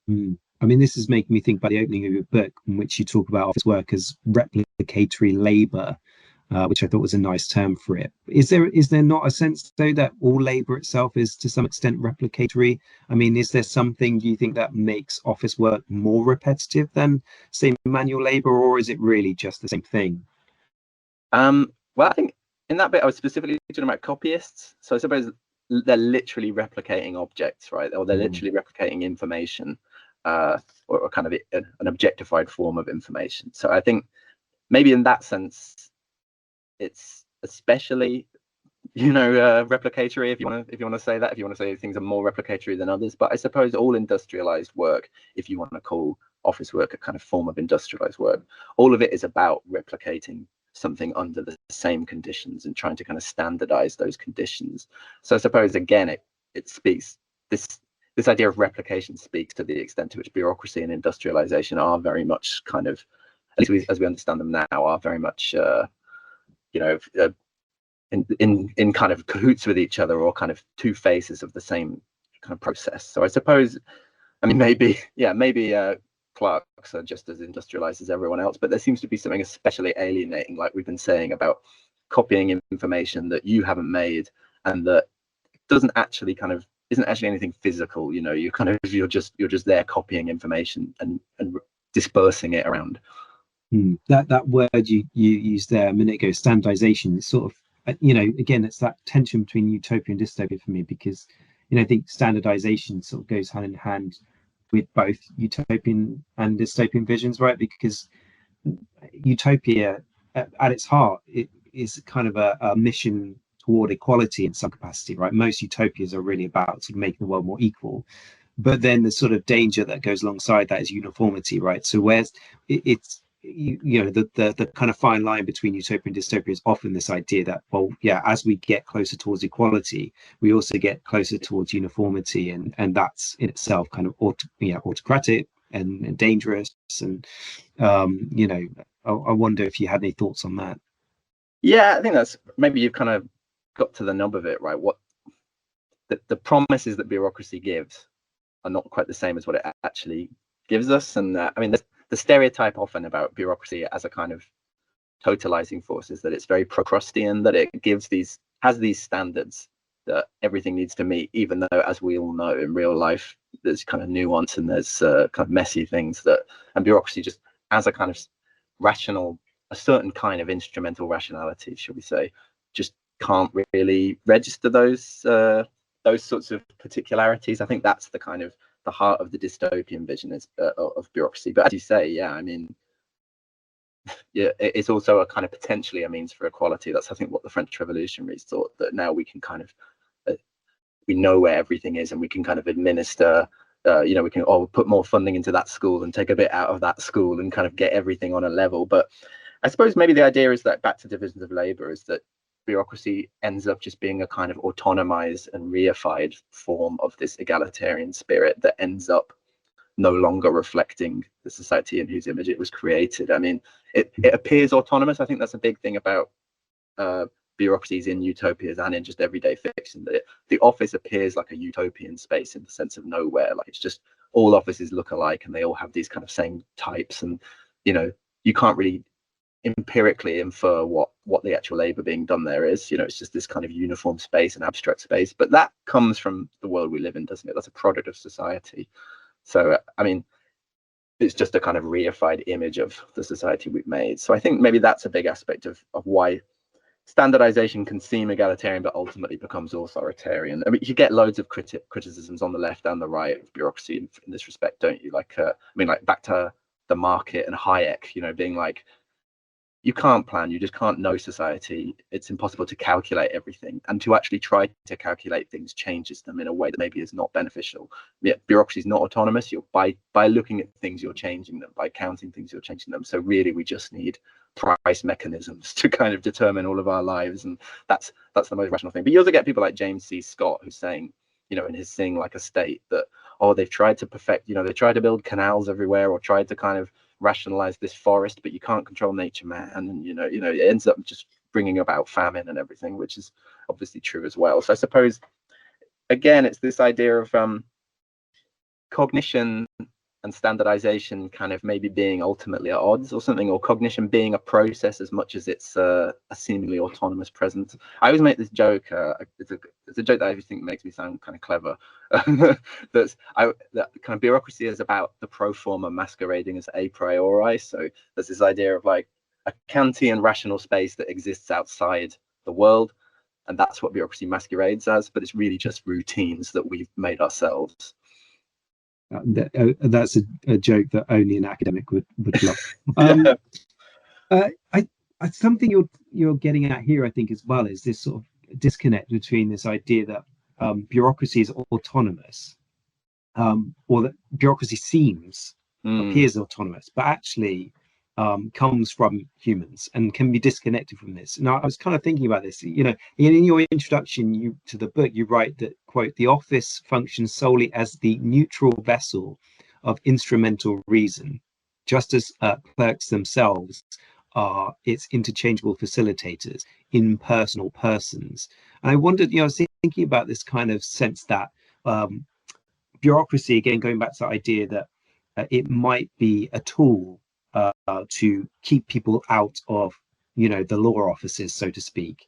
I mean, this is making me think about the opening of your book, in which you talk about office work as replicatory labor, which I thought was a nice term for it. Is there not a sense, though, that all labor itself is to some extent replicatory? I mean, is there something you think that makes office work more repetitive than, say, manual labor, or is it really just the same thing? Well, I think in that bit I was specifically talking about copyists. So I suppose they're literally replicating objects, right? Or they're literally replicating information, or kind of an objectified form of information. So I think maybe in that sense, it's especially replicatory, if you want to say that, if you want to say things are more replicatory than others. But I suppose all industrialized work, if you want to call office work, a kind of form of industrialized work. All of it is about replicating something under the same conditions and trying to kind of standardize those conditions. So I suppose again it speaks, this idea of replication speaks to the extent to which bureaucracy and industrialization are very much kind of, at least as we understand them now, are very much in kind of cahoots with each other, or kind of two faces of the same kind of process. So I suppose, I mean, maybe clerks are just as industrialized as everyone else, but there seems to be something especially alienating, like we've been saying, about copying information that you haven't made and that isn't actually anything physical. You're just there copying information and dispersing it around. That word you used there a minute ago, standardization, is sort of, again, it's that tension between utopia and dystopia for me, because I think standardization sort of goes hand in hand with both utopian and dystopian visions, right? Because utopia at its heart, it is kind of a mission toward equality in some capacity, right? Most utopias are really about sort of making the world more equal, but then the sort of danger that goes alongside that is uniformity, right? So where's it's the kind of fine line between utopia and dystopia is often this idea that, well, yeah, as we get closer towards equality, we also get closer towards uniformity, and that's in itself kind of autocratic and dangerous. And I wonder if you had any thoughts on that. Yeah, I think that's, maybe you've kind of got to the nub of it, right? What the promises that bureaucracy gives are not quite the same as what it actually gives us. And I mean, the stereotype often about bureaucracy as a kind of totalizing force is that it's very Procrustean, that it has these standards that everything needs to meet, even though, as we all know, in real life, there's kind of nuance and there's kind of messy things and bureaucracy just as a kind of a certain kind of instrumental rationality, shall we say, just can't really register those sorts of particularities. I think that's the kind of the heart of the dystopian vision of bureaucracy. But as you say, yeah, I mean, yeah, it's also a kind of potentially a means for equality. That's, I think, what the French revolutionaries thought, that now we can kind of we know where everything is and we can kind of administer we can put more funding into that school and take a bit out of that school and kind of get everything on a level. But I suppose maybe the idea is that, back to divisions of labor, is that bureaucracy ends up just being a kind of autonomized and reified form of this egalitarian spirit that ends up no longer reflecting the society in whose image it was created. I mean, it appears autonomous. I think that's a big thing about bureaucracies in utopias and in just everyday fiction, that the office appears like a utopian space in the sense of nowhere. Like, it's just all offices look alike and they all have these kind of same types, and you can't really empirically infer what the actual labor being done there is. It's just this kind of uniform space and abstract space. But that comes from the world we live in, doesn't it? That's a product of society. So I mean, it's just a kind of reified image of the society we've made. So I think maybe that's a big aspect of why standardization can seem egalitarian but ultimately becomes authoritarian. I mean, you get loads of criticisms on the left and the right of bureaucracy in this respect, don't you? Like like back to the market and Hayek, being like, you can't plan, you just can't know society. It's impossible to calculate everything, and to actually try to calculate things changes them in a way that maybe is not beneficial. Yeah, bureaucracy is not autonomous. You're by looking at things, you're changing them. By counting things, you're changing them. So really, we just need price mechanisms to kind of determine all of our lives, and that's the most rational thing. But you also get people like James C. Scott, who's saying, in his Sing Like a State, that they've tried to perfect, they tried to build canals everywhere, or tried to kind of rationalize this forest, but you can't control nature, man. And it ends up just bringing about famine and everything, which is obviously true as well. So I suppose, again, it's this idea of cognition and standardization kind of maybe being ultimately at odds or something, or cognition being a process as much as it's a seemingly autonomous presence. I always make this joke, it's a joke that I think makes me sound kind of clever, that kind of bureaucracy is about the pro forma masquerading as a priori. So there's this idea of like a Kantian rational space that exists outside the world, and that's what bureaucracy masquerades as, but it's really just routines that we've made ourselves. That's a joke that only an academic would love. Something you're getting at here, I think, as well, is this sort of disconnect between this idea that bureaucracy is autonomous, or that bureaucracy seems appears autonomous, but actually comes from humans and can be disconnected from this. Now, I was kind of thinking about this. You know, in your introduction to the book, you write that, quote, the office functions solely as the neutral vessel of instrumental reason, just as clerks themselves are its interchangeable facilitators, impersonal persons. And I wondered, you know, I was thinking about this kind of sense that bureaucracy, again, going back to the idea that it might be a tool to keep people out of, you know, the law offices, so to speak,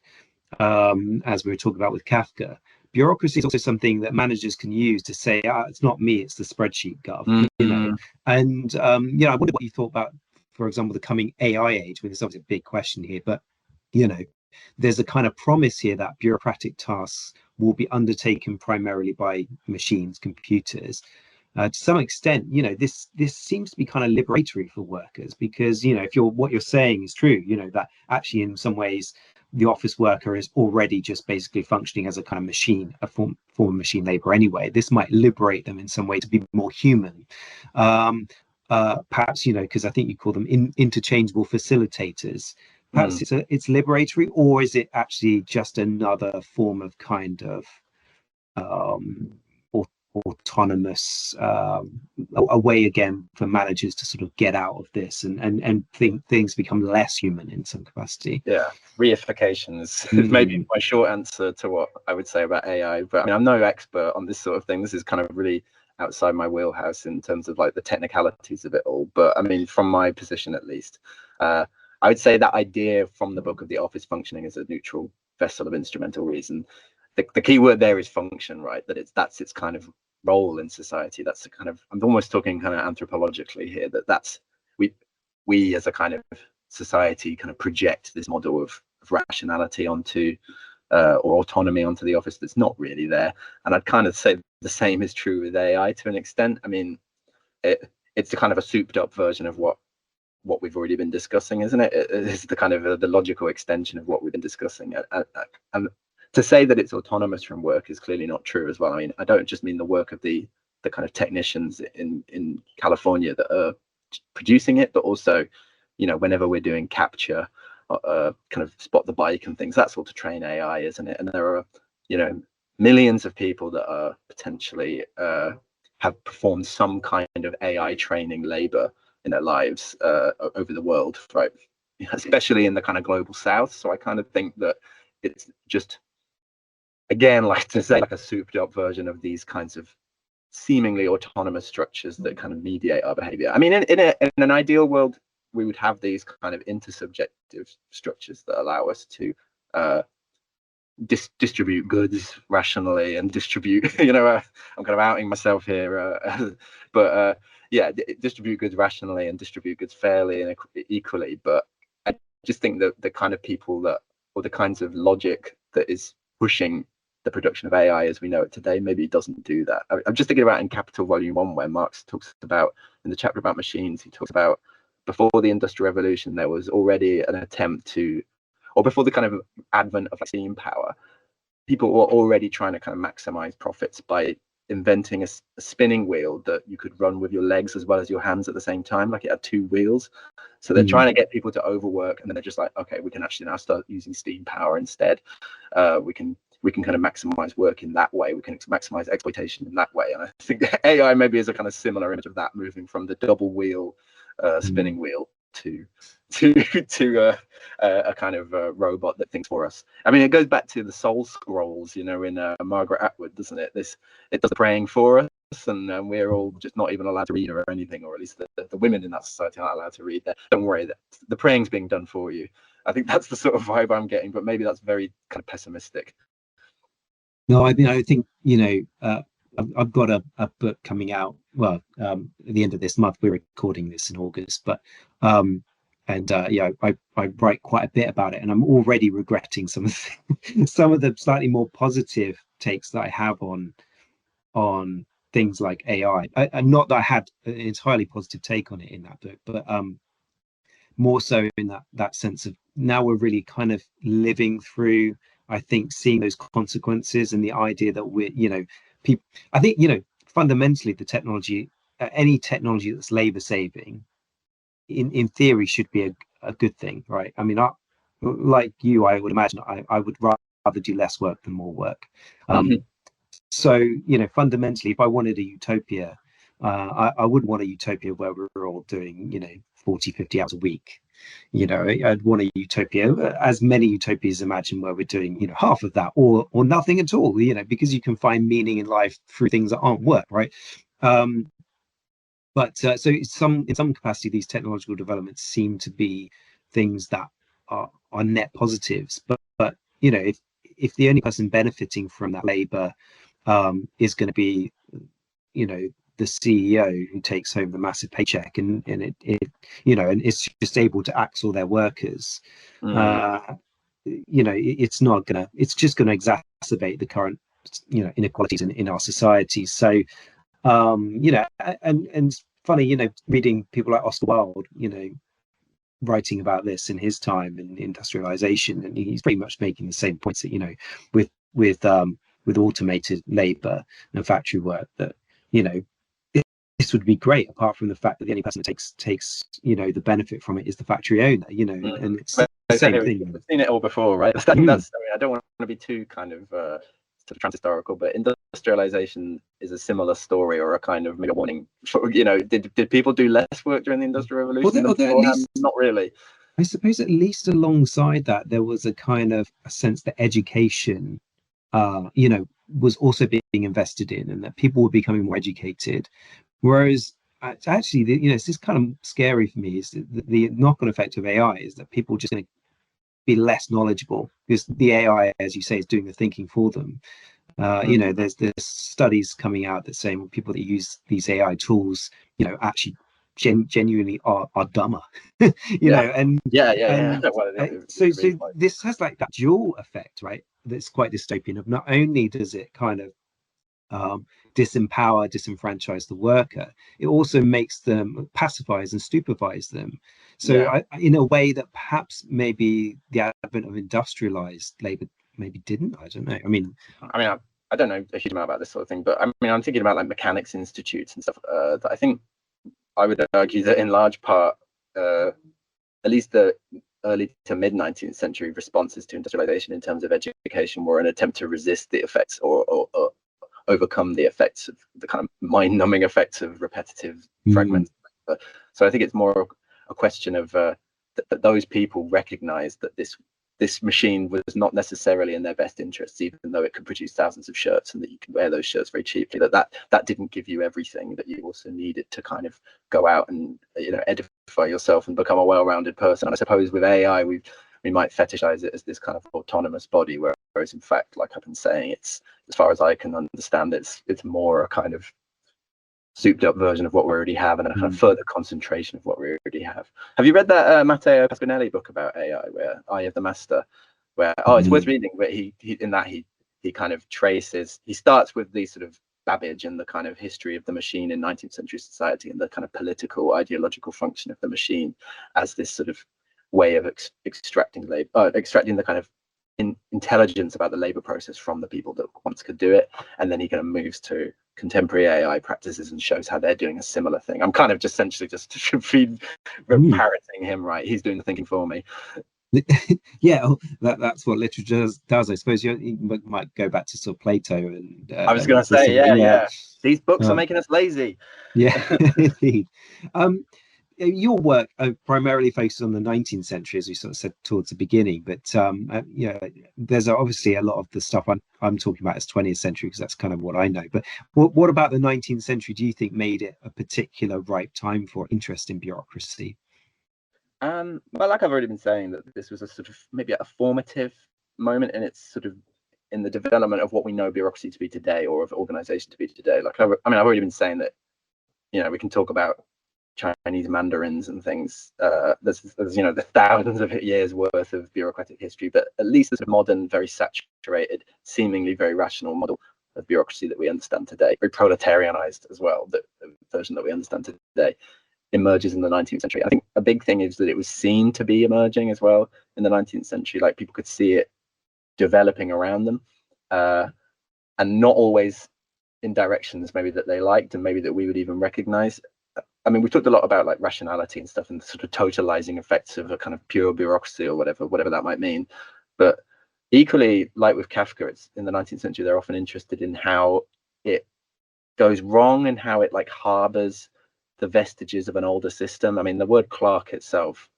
as we were talking about with Kafka. Bureaucracy is also something that managers can use to say, it's not me, it's the spreadsheet gov, you know. And, you know, I wonder what you thought about, for example, the coming AI age. I mean, there's obviously a big question here, but, you know, there's a kind of promise here that bureaucratic tasks will be undertaken primarily by machines, computers. To some extent, you know, this seems to be kind of liberatory for workers, because, you know, if what you're saying is true, you know, that actually in some ways the office worker is already just basically functioning as a kind of machine, a form of machine labor anyway. This might liberate them in some way to be more human. Perhaps, you know, because I think you call them interchangeable facilitators. Perhaps it's liberatory, or is it actually just another form of kind of autonomous, a way again for managers to sort of get out of this and think things become less human in some capacity? Yeah, reification is maybe my short answer to what I would say about AI. But I mean, I'm no expert on this sort of thing. This is kind of really outside my wheelhouse in terms of like the technicalities of it all. But I mean, from my position at least, I would say that idea from the book of the office functioning as a neutral vessel of instrumental reason. The key word there is function, right? That's its kind of role in society. That's the kind of, I'm almost talking kind of anthropologically here, that's we as a kind of society kind of project this model of rationality onto or autonomy onto the office that's not really there. And I'd kind of say the same is true with AI to an extent. I mean, it's a kind of a souped up version of what we've already been discussing, isn't it? It's the kind of the logical extension of what we've been discussing. And to say that it's autonomous from work is clearly not true as well. I mean, I don't just mean the work of the kind of technicians in California that are producing it, but also, you know, whenever we're doing capture, kind of spot the bike and things, that's all to train AI, isn't it? And there are, you know, millions of people that are potentially have performed some kind of AI training labor in their lives over the world, right? Especially in the kind of global south. So I kind of think that it's just, again, like to say, like a souped up version of these kinds of seemingly autonomous structures that kind of mediate our behavior. I mean, in an ideal world, we would have these kind of intersubjective structures that allow us to distribute goods rationally and distribute, you know, I'm kind of outing myself here, but yeah, distribute goods rationally and distribute goods fairly and equally. But I just think that the kind of people that, or the kinds of logic that is pushing the production of AI as we know it today, maybe it doesn't do that. I'm just thinking about in Capital Volume 1, where Marx talks about, in the chapter about machines, he talks about before the Industrial Revolution, there was already an attempt to, or before the kind of advent of steam power, people were already trying to kind of maximize profits by inventing a spinning wheel that you could run with your legs as well as your hands at the same time, like it had two wheels. So they're trying to get people to overwork, and then they're just like, okay, we can actually now start using steam power instead. We can kind of maximize work in that way. We can maximize exploitation in that way. And I think AI maybe is a kind of similar image of that, moving from the double wheel spinning wheel to a kind of robot that thinks for us. I mean, it goes back to the soul scrolls, you know, in Margaret Atwood, doesn't it? It does the praying for us, and we're all just not even allowed to read or anything, or at least the women in that society aren't allowed to read. Don't worry, the praying's being done for you. I think that's the sort of vibe I'm getting, but maybe that's very kind of pessimistic. No, I mean, I think, you know, I've got a book coming out, well, at the end of this month. We're recording this in August, but yeah, I write quite a bit about it, and I'm already regretting some of the slightly more positive takes that I have on things like AI. And not that I had an entirely positive take on it in that book, but more so in that sense of now we're really kind of living through, I think, seeing those consequences, and the idea that we're, you know, people, I think, you know, fundamentally the technology any technology that's labor saving, in theory, should be a good thing, right? I mean, like you, I would imagine I would rather do less work than more work. So, fundamentally, if I wanted a utopia, I wouldn't want a utopia where we're all doing, 40, 50 hours a week. I'd want a utopia, as many utopias imagine, where we're doing, half of that or nothing at all, because you can find meaning in life through things that aren't work, right? But so in some capacity, these technological developments seem to be things that are net positives. But if the only person benefiting from that labor is going to be, the CEO who takes home the massive paycheck, and and it's just able to axe all their workers, it's just gonna exacerbate the current inequalities in our societies. So and it's funny, reading people like Oscar Wilde, writing about this in his time in industrialization, and he's pretty much making the same points that with automated labor and factory work, that this would be great, apart from the fact that the only person that takes the benefit from it is the factory owner, and it's the same thing. We've seen it all before, right? I mean, I don't want to be too kind of sort of trans-historical, but industrialization is a similar story, or a kind of warning for, did people do less work during the Industrial Revolution? Well, at least, not really. I suppose at least alongside that, there was a kind of a sense that education was also being invested in, and that people were becoming more educated. Whereas actually, it's just kind of scary for me, is the knock-on effect of AI is that people are just going to be less knowledgeable, because the AI, as you say, is doing the thinking for them. There's studies coming out that saying people that use these AI tools, actually genuinely are dumber. So this has like that dual effect, right? That's quite dystopian. Of not only does it kind of disenfranchise the worker, it also makes them, pacifies and stupefies them. So in a way that perhaps maybe the advent of industrialized labor maybe didn't. I don't know. I mean, I don't know a huge amount about this sort of thing, but I mean, I'm thinking about like mechanics institutes and stuff. That I think I would argue that in large part, at least the early to mid 19th century responses to industrialization in terms of education were an attempt to resist the effects or overcome the effects of the kind of mind-numbing effects of repetitive fragments. So I think it's more a question of that those people recognized that this machine was not necessarily in their best interests, even though it could produce thousands of shirts and that you could wear those shirts very cheaply. That didn't give you everything, that you also needed to kind of go out and edify yourself and become a well-rounded person. And I suppose with AI, we might fetishize it as this kind of autonomous body, whereas in fact, like I've been saying, it's, as far as I can understand, it's more a kind of souped up version of what we already have, and a kind of further concentration of what we already have. Have you read that Matteo Pasquinelli book about AI, where Eye of the Master, where it's worth reading, but he kind of traces, he starts with the sort of Babbage and the kind of history of the machine in 19th century society, and the kind of political ideological function of the machine as this sort of way of extracting the kind of intelligence about the labor process from the people that once could do it. And then he kind of moves to contemporary AI practices and shows how they're doing a similar thing. I'm kind of just essentially just parroting him, right? He's doing the thinking for me. That's what literature does. I suppose you might go back to sort of Plato and I was going to say, these books are making us lazy. Indeed. Your work primarily focuses on the 19th century, as you sort of said towards the beginning, but there's obviously a lot of the stuff I'm talking about as 20th century, because that's kind of what I know. But what about the 19th century do you think made it a particular ripe time for interest in bureaucracy? Well, like I've already been saying, that this was a sort of maybe a formative moment in its sort of in the development of what we know bureaucracy to be today, or of organization to be today. Like I've already been saying that we can talk about Chinese mandarins and things. There's the thousands of years worth of bureaucratic history, but at least there's a modern, very saturated, seemingly very rational model of bureaucracy that we understand today, very proletarianized as well, the version that we understand today, emerges in the 19th century. I think a big thing is that it was seen to be emerging as well in the 19th century. Like people could see it developing around them, and not always in directions maybe that they liked and maybe that we would even recognize. I mean, we talked a lot about like rationality and stuff and the sort of totalizing effects of a kind of pure bureaucracy or whatever that might mean. But equally, like with Kafka, it's in the 19th century, they're often interested in how it goes wrong and how it like harbors the vestiges of an older system. I mean, the word clerk itself,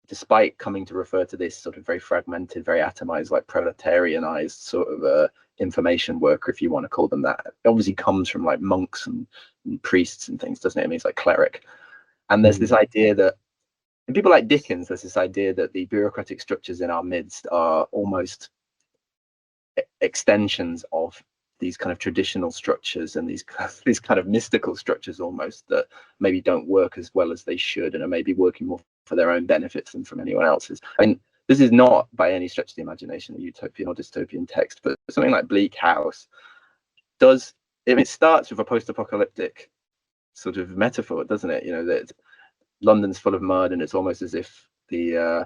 despite coming to refer to this sort of very fragmented, very atomized, like proletarianized sort of information worker, if you want to call them that, it obviously comes from like monks and priests and things, doesn't it? I mean, it's like cleric. And there's this idea that in people like Dickens, there's this idea that the bureaucratic structures in our midst are almost extensions of these kind of traditional structures and these kind of mystical structures almost that maybe don't work as well as they should and are maybe working more for their own benefits than from anyone else's. I mean, this is not by any stretch of the imagination a utopian or dystopian text, but something like Bleak House does, it starts with a post-apocalyptic sort of metaphor, doesn't it? You know, that London's full of mud and it's almost as if the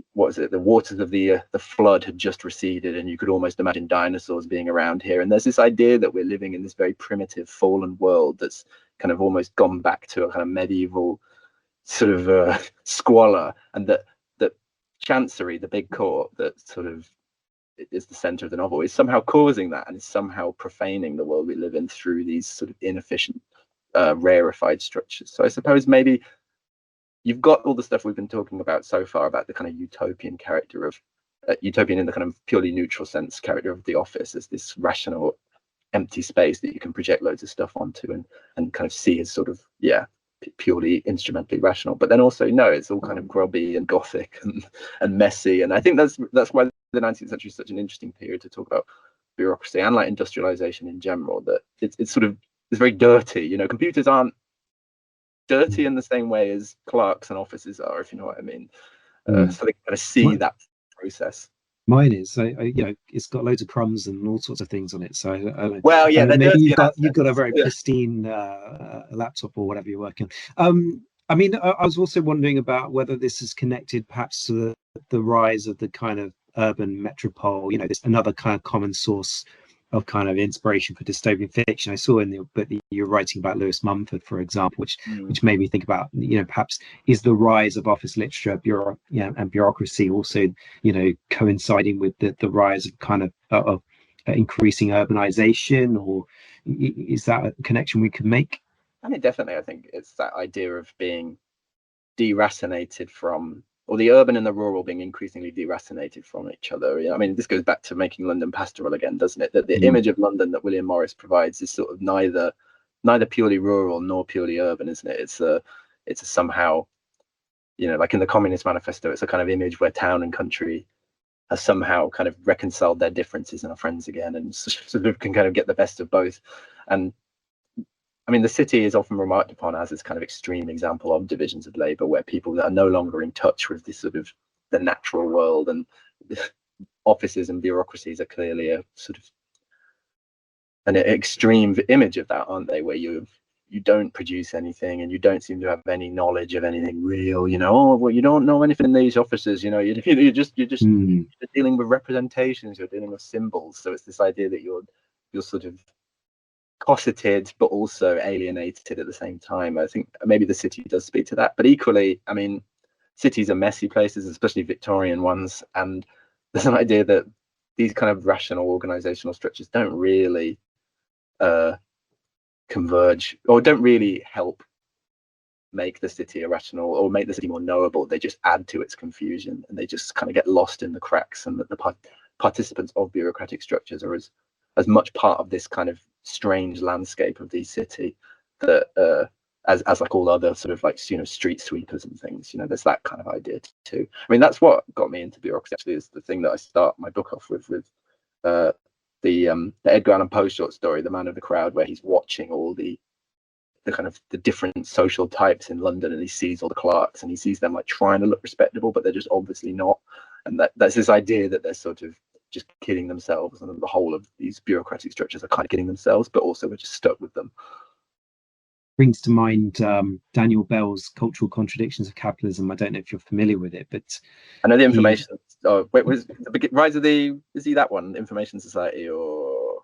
the waters of the flood had just receded and you could almost imagine dinosaurs being around here. And there's this idea that we're living in this very primitive fallen world that's kind of almost gone back to a kind of medieval sort of squalor, and that Chancery, the big court that sort of is the center of the novel, is somehow causing that and is somehow profaning the world we live in through these sort of inefficient rarefied structures. So I suppose maybe you've got all the stuff we've been talking about so far about the kind of utopian character of utopian in the kind of purely neutral sense character of the office as this rational empty space that you can project loads of stuff onto and kind of see as sort of purely instrumentally rational. But then also no, it's all kind of grubby and gothic and messy. And I think that's why the 19th century is such an interesting period to talk about bureaucracy and like industrialization in general, that it's sort of, it's very dirty. You know, computers aren't dirty in the same way as clerks and offices are, if you know what I mean. So they kind of see that process. Mine is, so you know, it's got loads of crumbs and all sorts of things on it. So well, yeah, maybe you've got a very pristine laptop or whatever you're working on. I mean, I was also wondering about whether this is connected perhaps to the rise of the kind of urban metropole. You know, there's another kind of common source of kind of inspiration for dystopian fiction. I saw in the book that you're writing about Lewis Mumford, for example, which made me think about, you know, perhaps is the rise of office literature, and bureaucracy also, you know, coinciding with the rise of kind of increasing urbanization, or is that a connection we could make? I mean, definitely. I think it's that idea of being deracinated from, or the urban and the rural being increasingly deracinated from each other. I mean, this goes back to Making London Pastoral again, doesn't it? That the image of London that William Morris provides is sort of neither purely rural nor purely urban, isn't it? It's a somehow, you know, like in the Communist Manifesto, it's a kind of image where town and country have somehow kind of reconciled their differences and are friends again, and sort of can kind of get the best of both. And I mean, the city is often remarked upon as this kind of extreme example of divisions of labor, where people are no longer in touch with this sort of the natural world, and offices and bureaucracies are clearly a sort of an extreme image of that, aren't they? Where you don't produce anything and you don't seem to have any knowledge of anything real. You know, well, you don't know anything in these offices. You know, you're just dealing with representations. You're dealing with symbols. So it's this idea that you're sort of cosseted but also alienated at the same time. I think maybe the city does speak to that, but equally, I mean, cities are messy places, especially Victorian ones, and there's an idea that these kind of rational organizational structures don't really converge or don't really help make the city irrational or make the city more knowable. They just add to its confusion, and they just kind of get lost in the cracks, and that the participants of bureaucratic structures are as much part of this kind of strange landscape of the city that as like all other sort of like, you know, street sweepers and things. You know, there's that kind of idea too. I mean, that's what got me into bureaucracy, actually, is the thing that I start my book off with the Edgar Allan Poe short story, The Man of the Crowd, where he's watching all the kind of the different social types in London, and he sees all the clerks and he sees them like trying to look respectable, but they're just obviously not. And that's this idea that they're sort of just kidding themselves, and the whole of these bureaucratic structures are kind of kidding themselves, but also we're just stuck with them. Brings to mind Daniel Bell's Cultural Contradictions of Capitalism. I don't know if you're familiar with it, but I know the Information. Oh, wait, was the Rise of the? Is he that one? Information Society, or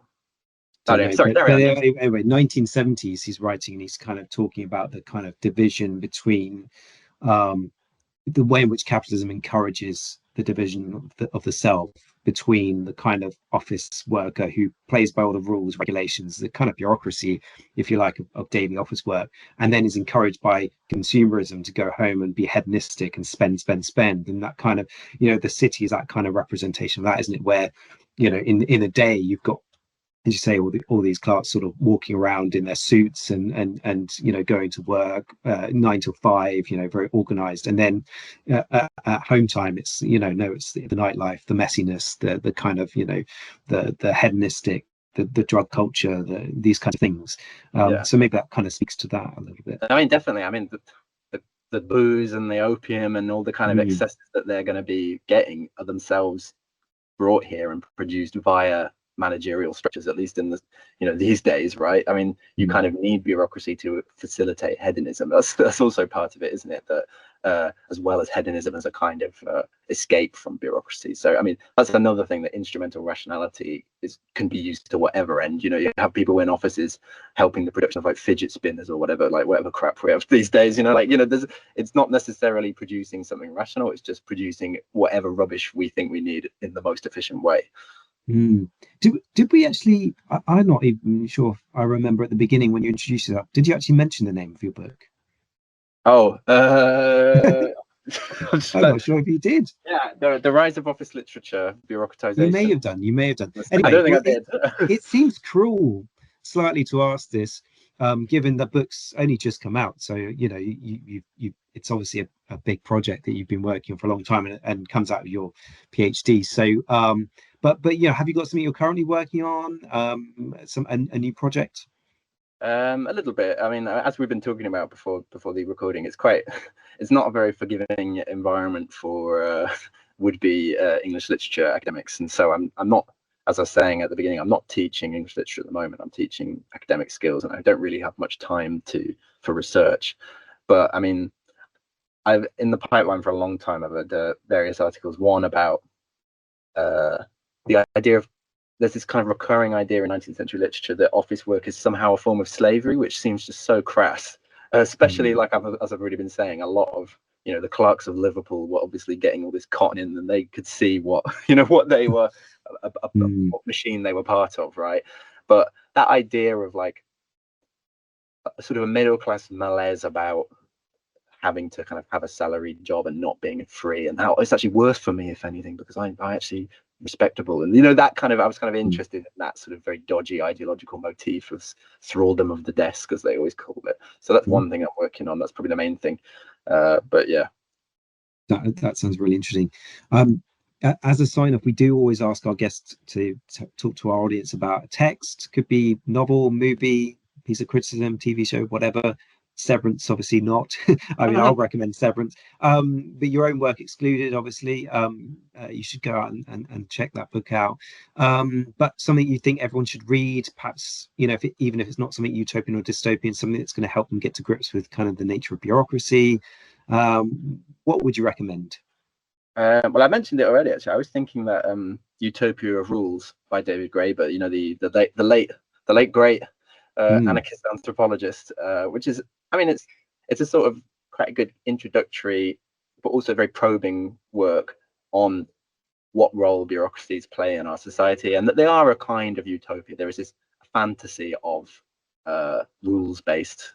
don't Anyway, know. sorry, But carry on. anyway, 1970s he's writing, and he's kind of talking about the kind of division between um, the way in which capitalism encourages the division of the self between the kind of office worker who plays by all the rules, regulations, the kind of bureaucracy, if you like, of daily office work, and then is encouraged by consumerism to go home and be hedonistic and spend. And that kind of, the city is that kind of representation of that, isn't it? Where, in a day you've got, as you say, all these clerks sort of walking around in their suits and going to work 9 till 5, very organized. And then at home time, it's it's the nightlife, the messiness, the kind of the hedonistic, the drug culture, these kinds of things. So maybe that kind of speaks to that a little bit. I mean, definitely. I mean, the booze and the opium and all the kind of excesses that they're going to be getting are themselves brought here and produced via managerial structures, at least in the these days, right? I mean, you kind of need bureaucracy to facilitate hedonism. That's also part of it, isn't it? That as well as hedonism as a kind of escape from bureaucracy. So I mean, that's another thing, that instrumental rationality can be used to whatever end. You have people in offices helping the production of like fidget spinners or whatever crap we have these days. It's not necessarily producing something rational, it's just producing whatever rubbish we think we need in the most efficient way. Did we actually? I'm not even sure if I remember at the beginning when you introduced it. Did you actually mention the name of your book? Oh, I'm not sure if you did. Yeah, the rise of office literature, bureaucratization. You may have done. Anyway, I don't think I did. It seems cruel, slightly, to ask this, given the book's only just come out. So you it's obviously a big project that you've been working on for a long time, and comes out of your PhD. So, but have you got something you're currently working on? A new project? A little bit. I mean, as we've been talking about before the recording, it's not a very forgiving environment for would-be English literature academics, and so I'm not, as I was saying at the beginning, I'm not teaching English literature at the moment. I'm teaching academic skills, and I don't really have much time for research. But I mean, I've in the pipeline for a long time. I've had various articles. One about the idea of, there's this kind of recurring idea in 19th century literature that office work is somehow a form of slavery, which seems just so crass. Especially like as I've already been saying, a lot of the clerks of Liverpool were obviously getting all this cotton in, and they could see what what they were, what machine they were part of, right? But that idea of like a sort of a middle class malaise about having to kind of have a salaried job and not being free, and how it's actually worse for me, if anything, because I actually respectable, and that kind of, I was kind of interested in that sort of very dodgy ideological motif of thraldom of the desk, as they always call it. So that's one thing I'm working on. That's probably the main thing. But yeah, that sounds really interesting. As a sign off, we do always ask our guests to talk to our audience about a text. Could be novel, movie, piece of criticism, TV show, whatever. Severance, obviously not. I mean, I'll recommend Severance, but your own work excluded, obviously. You should go out and check that book out. But something you think everyone should read, perhaps, even if it's not something utopian or dystopian, something that's going to help them get to grips with kind of the nature of bureaucracy. What would you recommend? Well, I mentioned it already. Actually, I was thinking that Utopia of Rules by David Graeber, the late great anarchist anthropologist, which is, I mean, it's a sort of quite a good introductory, but also very probing work on what role bureaucracies play in our society, and that they are a kind of utopia. There is this fantasy of rules-based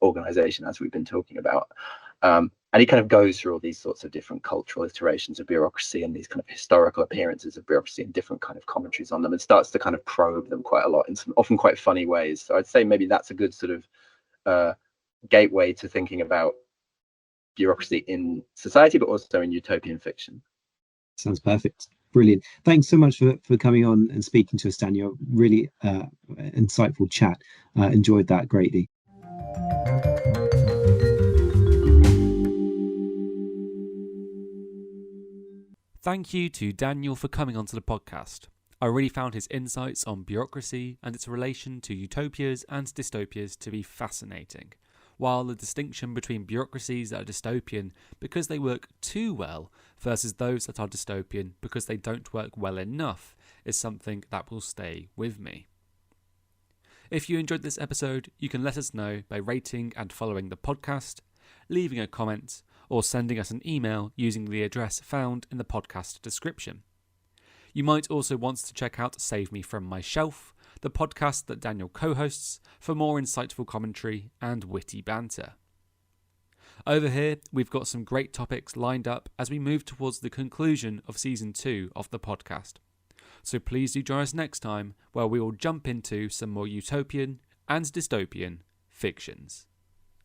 organization, as we've been talking about. And he kind of goes through all these sorts of different cultural iterations of bureaucracy and these kind of historical appearances of bureaucracy and different kind of commentaries on them, and starts to kind of probe them quite a lot in some often quite funny ways. So I'd say maybe that's a good sort of gateway to thinking about bureaucracy in society, but also in utopian fiction. Sounds perfect. Brilliant. Thanks so much for coming on and speaking to us, Daniel. Really insightful chat. Enjoyed that greatly. Thank you to Daniel for coming onto the podcast. I really found his insights on bureaucracy and its relation to utopias and dystopias to be fascinating, while the distinction between bureaucracies that are dystopian because they work too well versus those that are dystopian because they don't work well enough is something that will stay with me. If you enjoyed this episode, you can let us know by rating and following the podcast, leaving a comment, or sending us an email using the address found in the podcast description. You might also want to check out Save Me From My Shelf, the podcast that Daniel co-hosts, for more insightful commentary and witty banter. Over here, we've got some great topics lined up as we move towards the conclusion of Season 2 of the podcast. So please do join us next time, where we will jump into some more utopian and dystopian fictions.